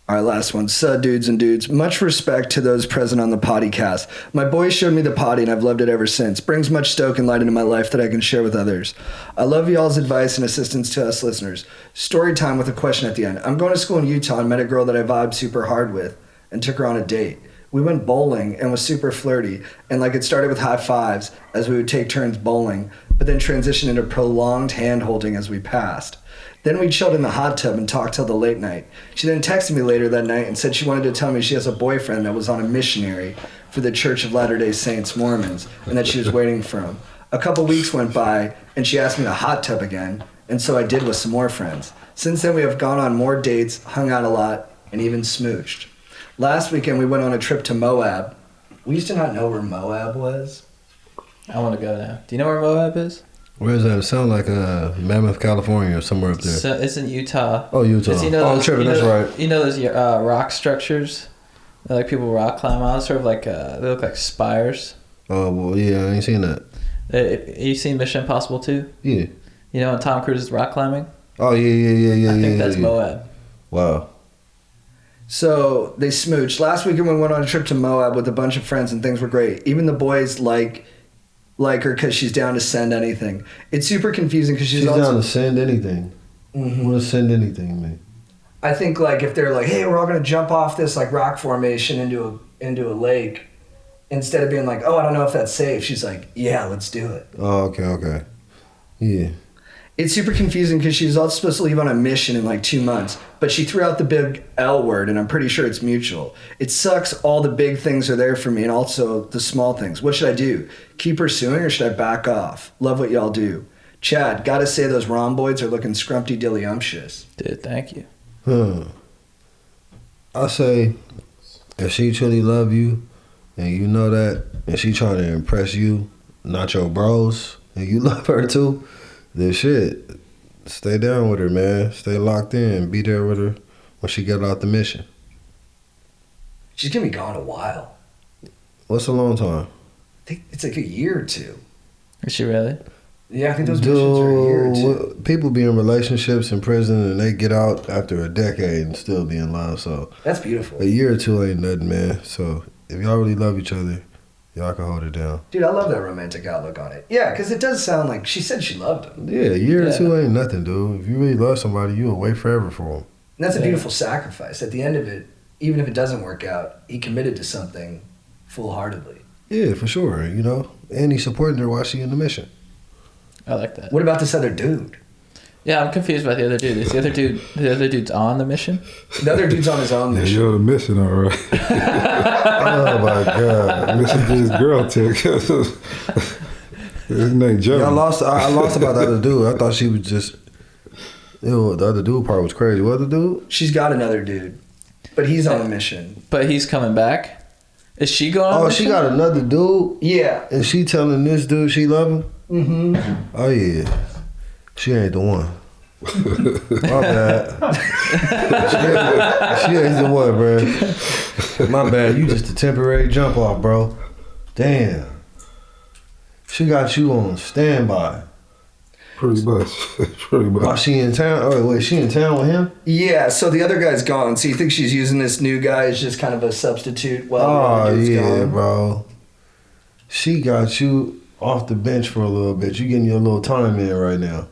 All right, last one. Dudes and dudes. Much respect to those present on the podcast. My boys showed me the potty, and I've loved it ever since. Brings much stoke and light into my life that I can share with others. I love y'all's advice and assistance to us listeners. Story time with a question at the end. I'm going to school in Utah and met a girl that I vibed super hard with and took her on a date. We went bowling and was super flirty, and like it started with high fives as we would take turns bowling, but then transitioned into prolonged hand holding as we passed. Then we chilled in the hot tub and talked till the late night. She then texted me later that night and said she wanted to tell me she has a boyfriend that was on a missionary for the Church of Latter-day Saints Mormons, and that she was waiting for him. A couple weeks went by and she asked me to hot tub again, and so I did with some more friends. Since then we have gone on more dates, hung out a lot, and even smooched. Last weekend we went on a trip to Moab. We used to not know where Moab was. I want to go now. Do you know where Moab is? Where is that? It sounds like Mammoth, California, or somewhere up there. So it's in Utah. Oh, Utah. It's, you know, I'm those, tripping. you know, That's right. You know those rock structures that, like, people rock climb on, sort of like they look like spires. Oh, well, yeah, I ain't seen that. You seen Mission Impossible 2? Yeah. You know when Tom Cruise is rock climbing? Oh, yeah. I think that's Moab. Wow. So they smooched. Last weekend we went on a trip to Moab with a bunch of friends and things were great. Even the boys like her because she's down to send anything. It's super confusing because she's She's also down to send anything. Mhm. Want to send anything, man. I think, like, if they're like, hey, we're all gonna jump off this like rock formation into a lake, instead of being like, oh, I don't know if that's safe, she's like, yeah, let's do it. Oh, okay. Yeah. It's super confusing because she's also supposed to leave on a mission in like 2 months, but she threw out the big L word, and I'm pretty sure it's mutual. It sucks. All the big things are there for me, and also the small things. What should I do? Keep pursuing, or should I back off? Love what y'all do. Chad, gotta say those rhomboids are looking scrumpty-dilly-umptious. Dude, thank you. I say, if she truly love you, and you know that, and she trying to impress you, not your bros, and you love her too, then shit, stay down with her, man. Stay locked in. Be there with her when she get out the mission. She's gonna be gone a while. What's a long time? I think it's like a year or two. Is she really? Yeah, I think those missions are a year too. People be in relationships in prison and they get out after a decade and still be in love. So That's beautiful. a year or two ain't nothing, man. So if y'all really love each other, y'all can hold it down. Dude, I love that romantic outlook on it. Yeah, because it does sound like she said she loved him. Yeah, a year or Yeah. two ain't nothing, dude. If you really love somebody, you'll wait forever for them. And that's a beautiful sacrifice. At the end of it, even if it doesn't work out, he committed to something full-heartedly. Yeah, for sure. You know, and he's supporting her while she in the mission. I like that. What about this other dude? Yeah, I'm confused about the other dude. Is the other dude's on the mission? The other dude's on his own Yeah, mission. you're the mission, all right. Oh my God. Listen to this girl tick. His name Joe. Yeah, I lost about the other dude. I thought she was just. Ew, the other dude part was crazy. What other dude? She's got another dude, but he's on a mission. But he's coming back. Is she going? on Oh, the she mission? got another dude, Yeah. and she telling this dude she love him. Mm-hmm. Oh yeah, she ain't the one. My bad. she ain't the one, bro. My bad. You just a temporary jump off, bro. Damn. She got you on standby. Pretty much. Pretty While much. she in town? Oh wait, she in town with him? Yeah, so the other guy's gone. So you think she's using this new guy as just kind of a substitute while the Oh other dude's yeah, gone? bro. She got you off the bench for a little bit. You getting your little time in right now.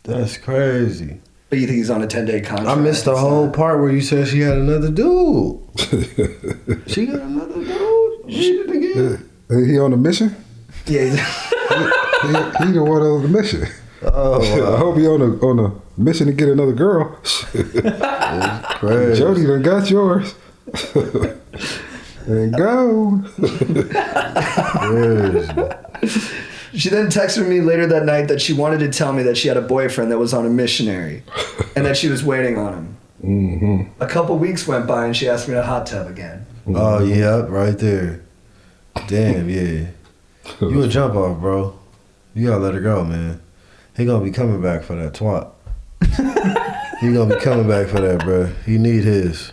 That's crazy. But you think he's on a 10-day contract? I missed the It's whole not- part where you said she had another dude. She got another dude? Shit again. He on a mission? Yeah, He the one on the mission. Oh, I wow. hope he on a mission to get another girl. Crazy. Jody done got yours. And go. Crazy. She then texted me later that night that she wanted to tell me that she had a boyfriend that was on a missionary and that she was waiting on him. Mm-hmm. A couple weeks went by and she asked me to hot tub again. Oh, yeah, right there. Damn, yeah. You a jump off, bro. You gotta let her go, man. He gonna be coming back for that twat. He gonna be coming back for that, bro. He need his.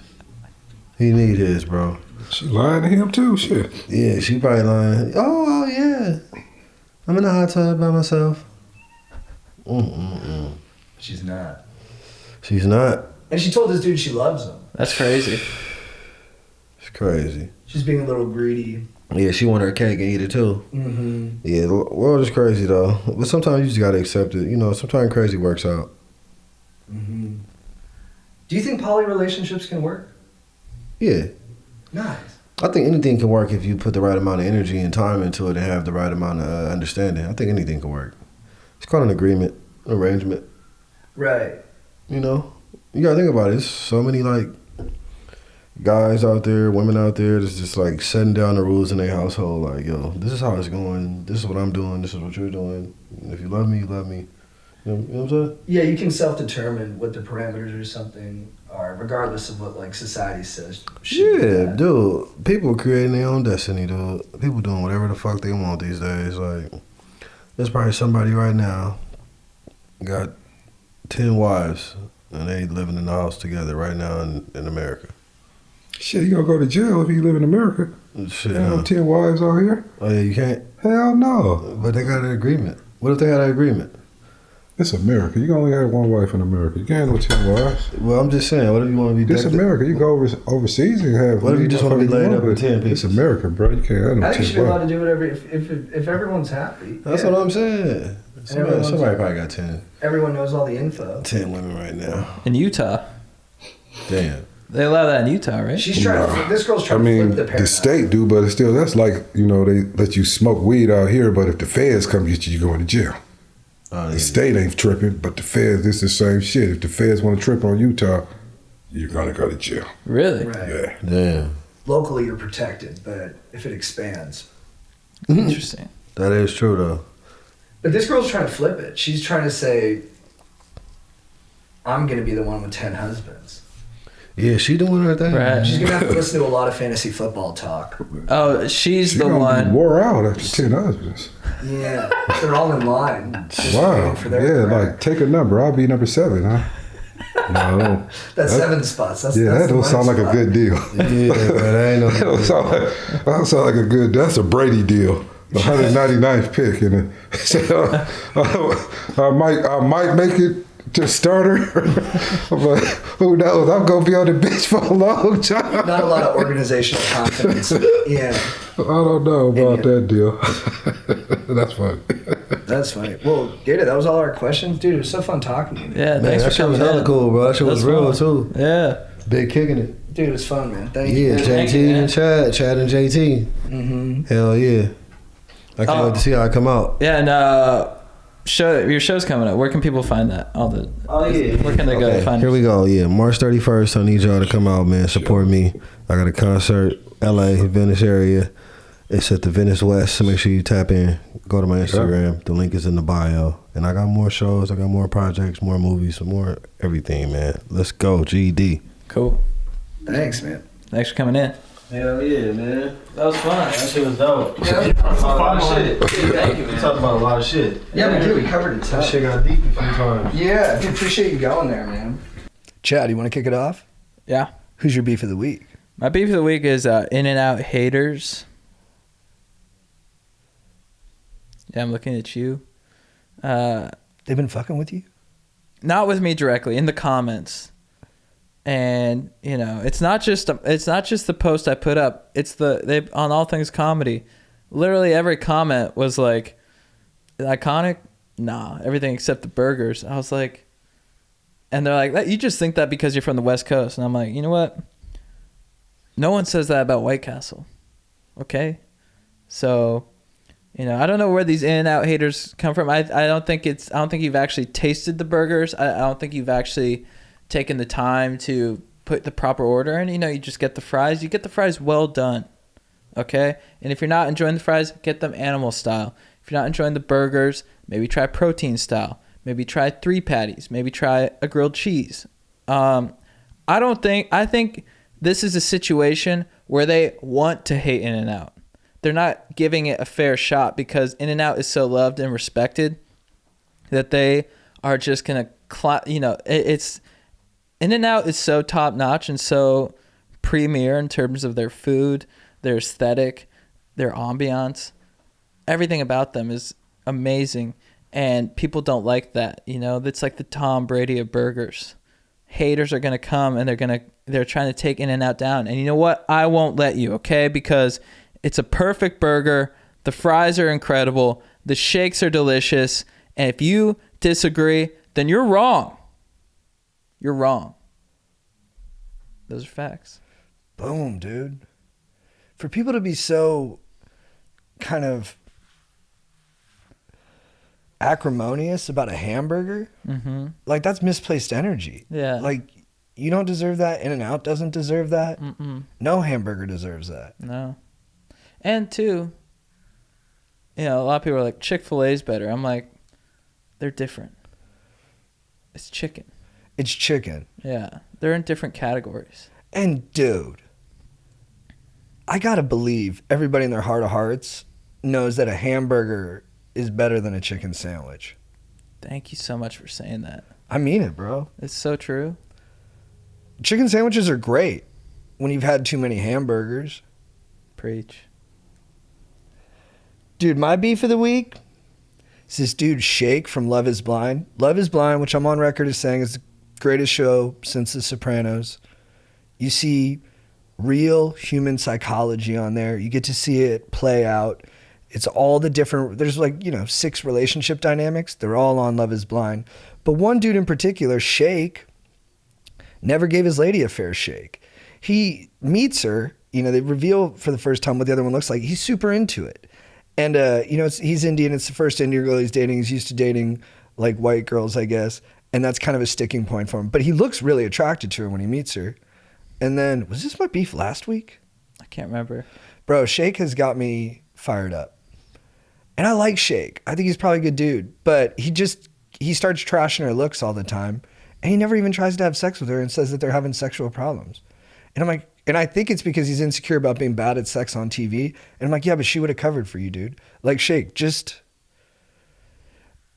He need his, bro. She lying to him too, shit. Yeah, she probably lying. Oh, yeah. I'm in the hot tub by myself. Mm-mm-mm. She's not. She's not. And she told this dude she loves him. That's crazy. It's crazy. She's being a little greedy. Yeah, she want her cake and eat it too. Mm-hmm. Yeah, the world is crazy though. But sometimes you just gotta accept it. You know, sometimes crazy works out. Mm-hmm. Do you think poly relationships can work? Yeah. Nice. I think anything can work if you put the right amount of energy and time into it and have the right amount of understanding. I think anything can work. It's called an agreement, an arrangement. Right. You know, you gotta think about it. There's so many like guys out there, women out there that's just like setting down the rules in their household. Like, yo, this is how it's going. This is what I'm doing. This is what you're doing. And if you love me, you love me. You know what I'm saying? Yeah, you can self-determine what the parameters or something are, regardless of what like society says. should be Yeah, that. dude. People creating their own destiny, dude. People doing whatever the fuck they want these days. Like, there's probably somebody right now got 10 wives and they living in the house together right now in America. Shit, you gonna go to jail if you live in America. Shit, You know, huh? 10 wives out here? Oh yeah, you can't. Hell no. But they got an agreement. What if they had an agreement? It's America. You can only have one wife in America. You can't have no 10 wives. Well, I'm just saying. What if you want to be? This America. You go overseas and have. What if you just wanna be laid up with 10 people? It's America, bro. You can't have no I think you 10 should be allowed wives. to do whatever if everyone's happy. That's Yeah. what I'm saying. everyone's- Somebody probably got 10 Everyone knows all the info. women right now. In Utah. Damn. They allow that in Utah, right? She's trying to. This girl's I trying to mean, flip the paradigm. the state do, but it's still, that's like, you know, they let you smoke weed out here, but if the feds come get you, you going to jail. The state ain't tripping, but the feds, this is the same shit. If the feds want to trip on Utah, you're going to go to jail. Really? Right. Yeah. Damn. Locally, you're protected, but if it expands. Interesting. That is true though. But this girl's trying to flip it. She's trying to say, I'm going to be the one with 10 husbands. Yeah, she doing her thing. Right. She's going to have to listen to a lot of fantasy football talk. Oh, she's She the gonna be one. wore out after 10 husbands. Yeah. They're all in line. just Wow. waiting for their Yeah, crack. like, take a number. I'll be number 7, huh? No. That's 7 spots. That's, Yeah, that's that the don't money sound like a spot. good deal. Yeah, but I ain't That no. don't sound like a good, that's a Brady deal. the 199th pick, and so I might make it to starter, but who knows? I'm gonna be on the bench for a long time. Not a lot of organizational confidence. Yeah. I don't know about that deal. That's funny. That's funny. Well, GaTa, that was all our questions, dude. It was so fun talking to you. Yeah, Man, thanks that for shit was coming hella in. cool, bro. That shit was That's real fun. too. Yeah. Big kicking it. Dude, it was fun, man. Thank you. Yeah, man. Thank you, JT man. and Chad and JT. Mm-hmm. Hell yeah. I can't wait to see how it come out. Yeah, and your show's coming up. Where can people find that? Where can they go to find Here it? we go. Yeah, March 31st. I need y'all to come out, man. Support me. I got a concert, LA, Venice area. It's at the Venice West, so make sure you tap in. Go to my Instagram. The link is in the bio. And I got more shows. I got more projects, more movies, more everything, man. Let's go, GD. Cool. Thanks, man. Thanks for coming in. Hell yeah, man. That was fun. That shit was dope. Yeah, we talked about a lot of shit. Thank you, We man. talked about a lot of shit. Yeah, we did. We covered a ton. That shit got deep a few times. Yeah, dude, appreciate you going there, man. Chad, you want to kick it off? Yeah. Who's your beef of the week? My beef of the week is In-N-Out haters. Yeah, I'm looking at you. They've been fucking with you? Not with me directly, in the comments. And it's not just the post I put up. It's they on All Things Comedy. Literally every comment was like, iconic? Nah, everything except the burgers. I was like, and they're like, you just think that because you're from the West Coast. And I'm like, you know what? No one says that about White Castle. Okay, so I don't know where these In-N-Out haters come from. I don't think you've actually tasted the burgers. I don't think you've actually taken the time to put the proper order in. You just get the fries. You get the fries well done, okay? And if you're not enjoying the fries, get them animal style. If you're not enjoying the burgers, maybe try protein style. Maybe try 3 patties. Maybe try a grilled cheese. I think this is a situation where they want to hate In-N-Out. They're not giving it a fair shot because In-N-Out is so loved and respected that they are just gonna, In-N-Out is so top notch and so premier in terms of their food, their aesthetic, their ambiance. Everything about them is amazing, and people don't like that. That's like the Tom Brady of burgers. Haters are gonna come and they're trying to take In-N-Out down. And you know what? I won't let you, okay? Because it's a perfect burger. The fries are incredible. The shakes are delicious. And if you disagree, then you're wrong. You're wrong. Those are facts. Boom, dude. For people to be so kind of acrimonious about a hamburger, like that's misplaced energy. Yeah. Like you don't deserve that. In-N-Out doesn't deserve that. No hamburger deserves that. No. And two, a lot of people are like, Chick-fil-A's better. I'm like, they're different. It's chicken. It's chicken. Yeah. They're in different categories. And dude, I gotta believe everybody in their heart of hearts knows that a hamburger is better than a chicken sandwich. Thank you so much for saying that. I mean it, bro. It's so true. Chicken sandwiches are great when you've had too many hamburgers. Preach. Dude, my beef of the week is this dude Shake from Love is Blind. Love is Blind, which I'm on record as saying is the greatest show since The Sopranos. You see real human psychology on there. You get to see it play out. It's all the different, there's 6 relationship dynamics. They're all on Love is Blind. But one dude in particular, Shake, never gave his lady a fair shake. He meets her, they reveal for the first time what the other one looks like. He's super into it. And, he's Indian. It's the first Indian girl he's dating. He's used to dating like white girls, I guess. And that's kind of a sticking point for him. But he looks really attracted to her when he meets her. And then, was this my beef last week? I can't remember. Bro, Shake has got me fired up. And I like Shake. I think he's probably a good dude. But he starts trashing her looks all the time. And he never even tries to have sex with her and says that they're having sexual problems. And I'm like, and I think it's because he's insecure about being bad at sex on TV. And I'm like, yeah, but she would have covered for you, dude. Like, Shake,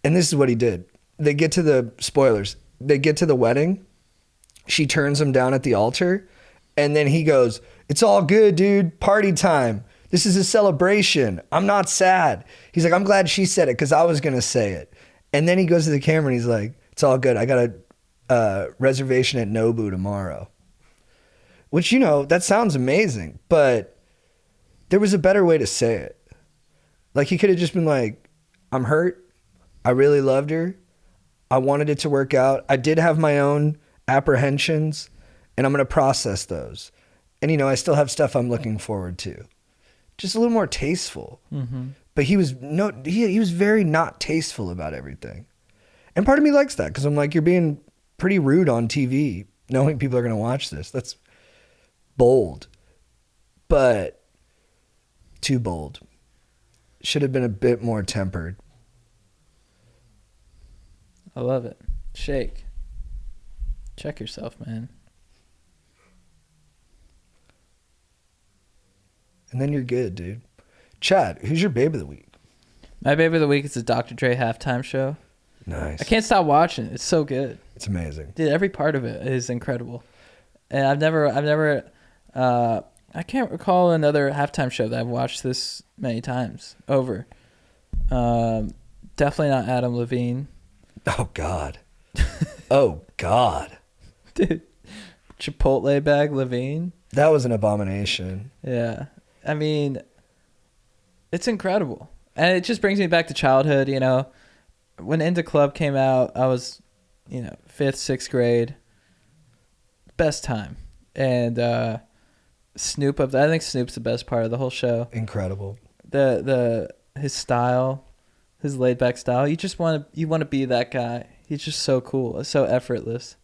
and this is what he did. They get to the spoilers. They get to the wedding. She turns him down at the altar. And then he goes, it's all good, dude. Party time. This is a celebration. I'm not sad. He's like, I'm glad she said it because I was going to say it. And then he goes to the camera and he's like, it's all good. I got a reservation at Nobu tomorrow. Which, you know, that sounds amazing, but there was a better way to say it. Like, he could have just been like, I'm hurt. I really loved her. I wanted it to work out. I did have my own apprehensions, and I'm going to process those. And, you know, I still have stuff I'm looking forward to. Just a little more tasteful. Mm-hmm. But he was very not tasteful about everything. And part of me likes that, because I'm like, you're being pretty rude on TV, knowing people are going to watch this. That's bold, but too bold. Should have been a bit more tempered. I love it. Shake. Check yourself, man. And then you're good, dude. Chad, who's your babe of the week? My baby of the week is the Dr. Dre halftime show. Nice. I can't stop watching it. It's so good. It's amazing. Dude, every part of it is incredible. And I've never I can't recall another halftime show that I've watched this many times over. Definitely not Adam Levine. Oh, God. Oh, God. Dude, Chipotle bag Levine. That was an abomination. Yeah. I mean, it's incredible. And it just brings me back to childhood, you know. When Into Club came out, I was, you know, 5th, 6th grade. Best time. And Snoop, I think Snoop's the best part of the whole show. Incredible. His style, his laid back style. You want to be that guy. He's just so cool. It's so effortless.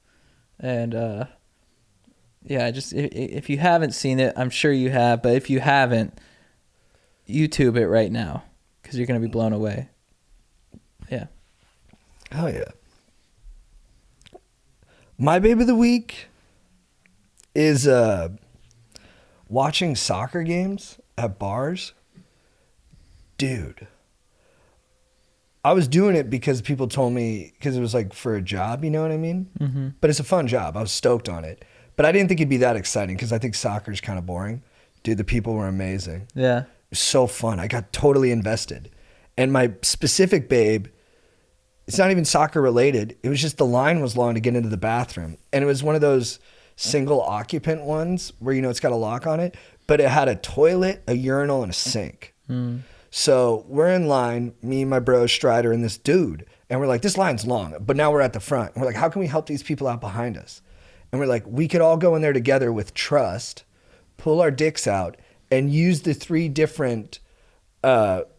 And yeah, just if you haven't seen it, I'm sure you have, but if you haven't, YouTube it right now, because you're gonna be blown away. Yeah. Oh yeah. My babe of the week is watching soccer games at bars. Dude, I was doing it because people told me, because it was like for a job, you know what I mean? Mm-hmm. But it's a fun job. I was stoked on it. But I didn't think it'd be that exciting, because I think soccer's kind of boring. Dude, the people were amazing. Yeah. It was so fun. I got totally invested. And my specific babe, it's not even soccer related. It was just the line was long to get into the bathroom. And it was one of those single occupant ones where, you know, it's got a lock on it, but it had a toilet, a urinal, and a sink. Mm. So we're in line, me, my bro, Strider, and this dude. And we're like, this line's long, but now we're at the front. And we're like, how can we help these people out behind us? And we're like, we could all go in there together with trust, pull our dicks out, and use the 3 different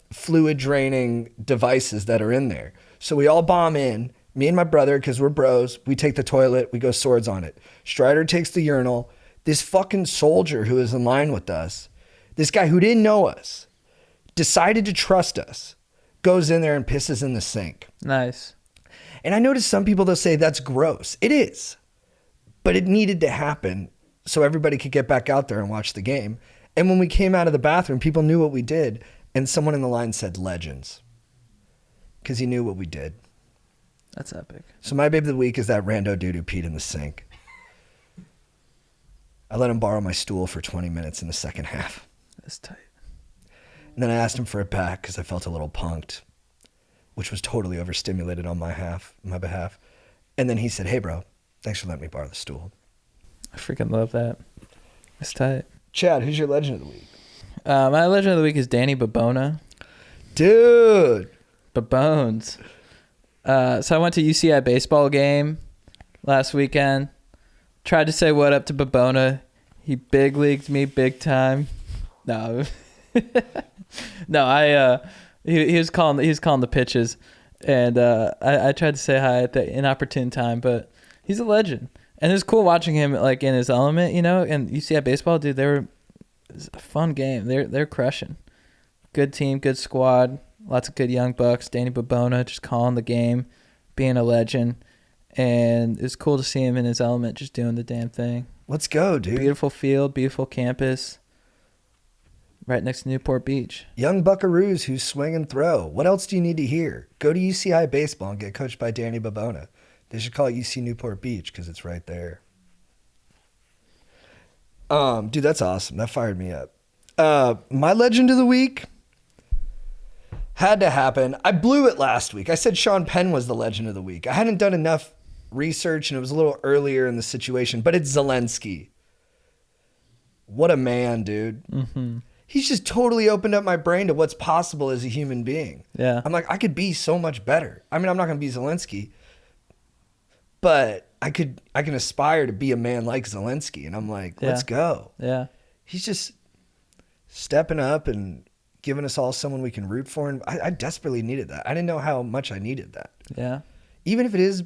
fluid draining devices that are in there. So we all bomb in, me and my brother, because we're bros, we take the toilet, we go swords on it. Strider takes the urinal. This fucking soldier who is in line with us, this guy who didn't know us, decided to trust us, goes in there and pisses in the sink. Nice. And I noticed some people, they'll say that's gross. It is. But it needed to happen so everybody could get back out there and watch the game. And when we came out of the bathroom, people knew what we did. And someone in the line said legends, because he knew what we did. That's epic. So my babe of the week is that rando dude who peed in the sink. I let him borrow my stool for 20 minutes in the second half. That's tight. And then I asked him for it back because I felt a little punked, which was totally overstimulated on my behalf. And then he said, hey, bro, thanks for letting me borrow the stool. I freaking love that. That's tight. Chad, who's your legend of the week? My legend of the week is Danny Babona. Dude. Babones. So I went to UCI baseball game last weekend. Tried to say what up to Babona. He big leagued me big time. No. No, he was calling the pitches, and I tried to say hi at the inopportune time, but he's a legend. And it's cool watching him like in his element, you know. And UCI baseball, dude, it's a fun game. They're crushing. Good team, good squad, lots of good young bucks. Danny Babona just calling the game, being a legend, and it's cool to see him in his element, just doing the damn thing. Let's go, dude. Beautiful field, beautiful campus, right next to Newport Beach. Young buckaroos who swing and throw. What else do you need to hear? Go to UCI baseball and get coached by Danny Babona. They should call it UC Newport Beach because it's right there. Dude, that's awesome. That fired me up. My legend of the week had to happen. I blew it last week. I said Sean Penn was the legend of the week. I hadn't done enough research and it was a little earlier in the situation, but it's Zelensky. What a man, dude. Mm-hmm. He's just totally opened up my brain to what's possible as a human being. Yeah. I'm like, I could be so much better. I mean, I'm not going to be Zelensky, but I can aspire to be a man like Zelensky. And I'm like, let's go. Yeah. He's just stepping up and giving us all someone we can root for. And I desperately needed that. I didn't know how much I needed that. Yeah. Even if it is,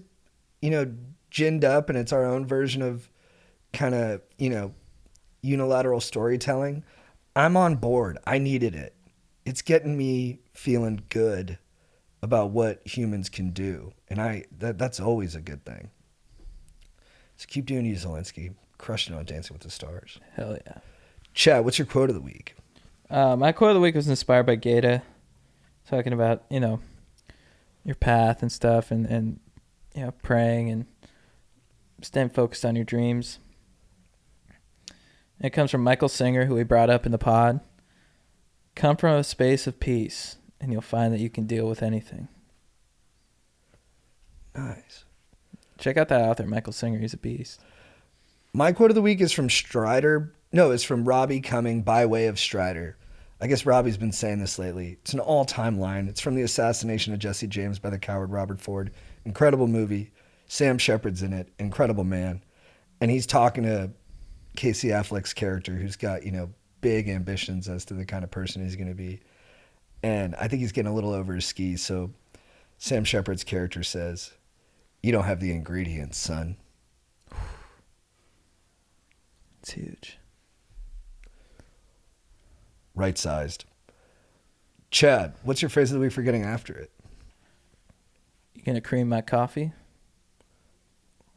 ginned up and it's our own version of kind of, unilateral storytelling, I'm on board. I needed it. It's getting me feeling good about what humans can do. And that's always a good thing. So keep doing you, Zelensky. Crushing it on Dancing with the Stars. Hell yeah. Chad, what's your quote of the week? My quote of the week was inspired by GaTa, talking about, your path and stuff and praying and staying focused on your dreams. It comes from Michael Singer, who we brought up in the pod. Come from a space of peace, and you'll find that you can deal with anything. Nice. Check out that author, Michael Singer. He's a beast. My quote of the week is from Strider. No, it's from Robbie Cumming by way of Strider. I guess Robbie's been saying this lately. It's an all-time line. It's from The Assassination of Jesse James by the coward Robert Ford. Incredible movie. Sam Shepard's in it. Incredible man. And he's talking to Casey Affleck's character, who's got, big ambitions as to the kind of person he's going to be. And I think he's getting a little over his skis. So Sam Shepard's character says, "You don't have the ingredients, son." It's huge. Right-sized. Chad, what's your phrase of the week for getting after it? You gonna cream my coffee?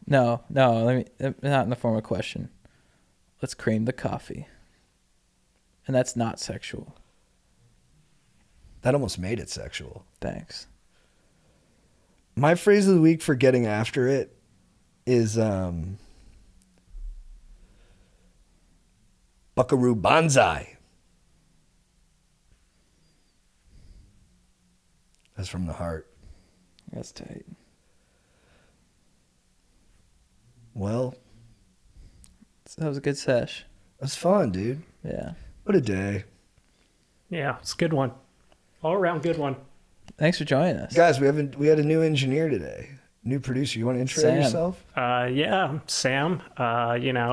No. Not in the form of a question. Let's cream the coffee. And that's not sexual. That almost made it sexual. Thanks. My phrase of the week for getting after it is Buckaroo Banzai. That's from the heart. That's tight. Well, That was a good sesh. that's fun, dude. Yeah. What a day. Yeah, it's a good one. All around good one. Thanks for joining us. Guys, we had a new engineer today. New producer. You want to intro Sam. yourself? Yeah, I'm Sam.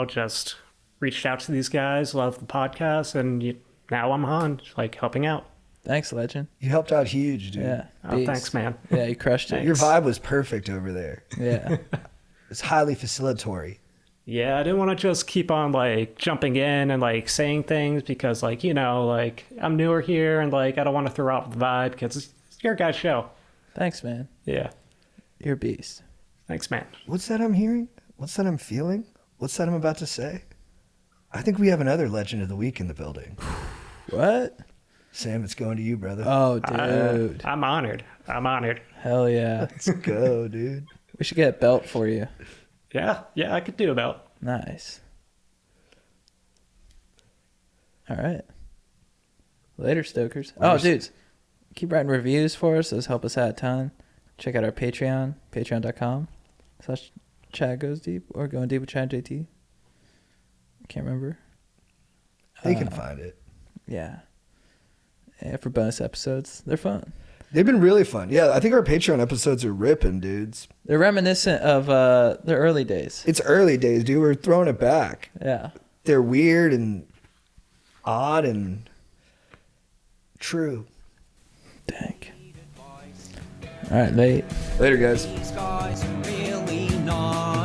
Just reached out to these guys, love the podcast, and now I'm on, helping out. Thanks, legend. You helped out huge, dude. Yeah. Oh, beast. thanks, man. Yeah, you crushed it. Your vibe was perfect over there. Yeah. It's highly facilitatory. Yeah, I didn't want to just keep on jumping in and saying things because I'm newer here and I don't want to throw off the vibe because it's your guys' show. Thanks, man. Yeah. You're a beast. Thanks, man. What's that I'm hearing? What's that I'm feeling? What's that I'm about to say? I think we have another legend of the week in the building. What? Sam, it's going to you, brother. Oh, dude. I'm honored. Hell yeah. Let's go, dude. We should get a belt for you. Yeah, I could do a belt. Nice. All right. Later, stokers. Oh, dudes. Keep writing reviews for us. Those help us out a ton. Check out our Patreon, patreon.com/Chad Goes Deep or Going Deep with Chad JT. I can't remember. They can find it. Yeah. Yeah, for bonus episodes. They're fun. They've been really fun. Yeah, I think our Patreon episodes are ripping, dudes. They're reminiscent of the early days. It's early days, dude. We're throwing it back. Yeah. They're weird and odd and true. Dang. All right, late. Later, guys. These guys are really not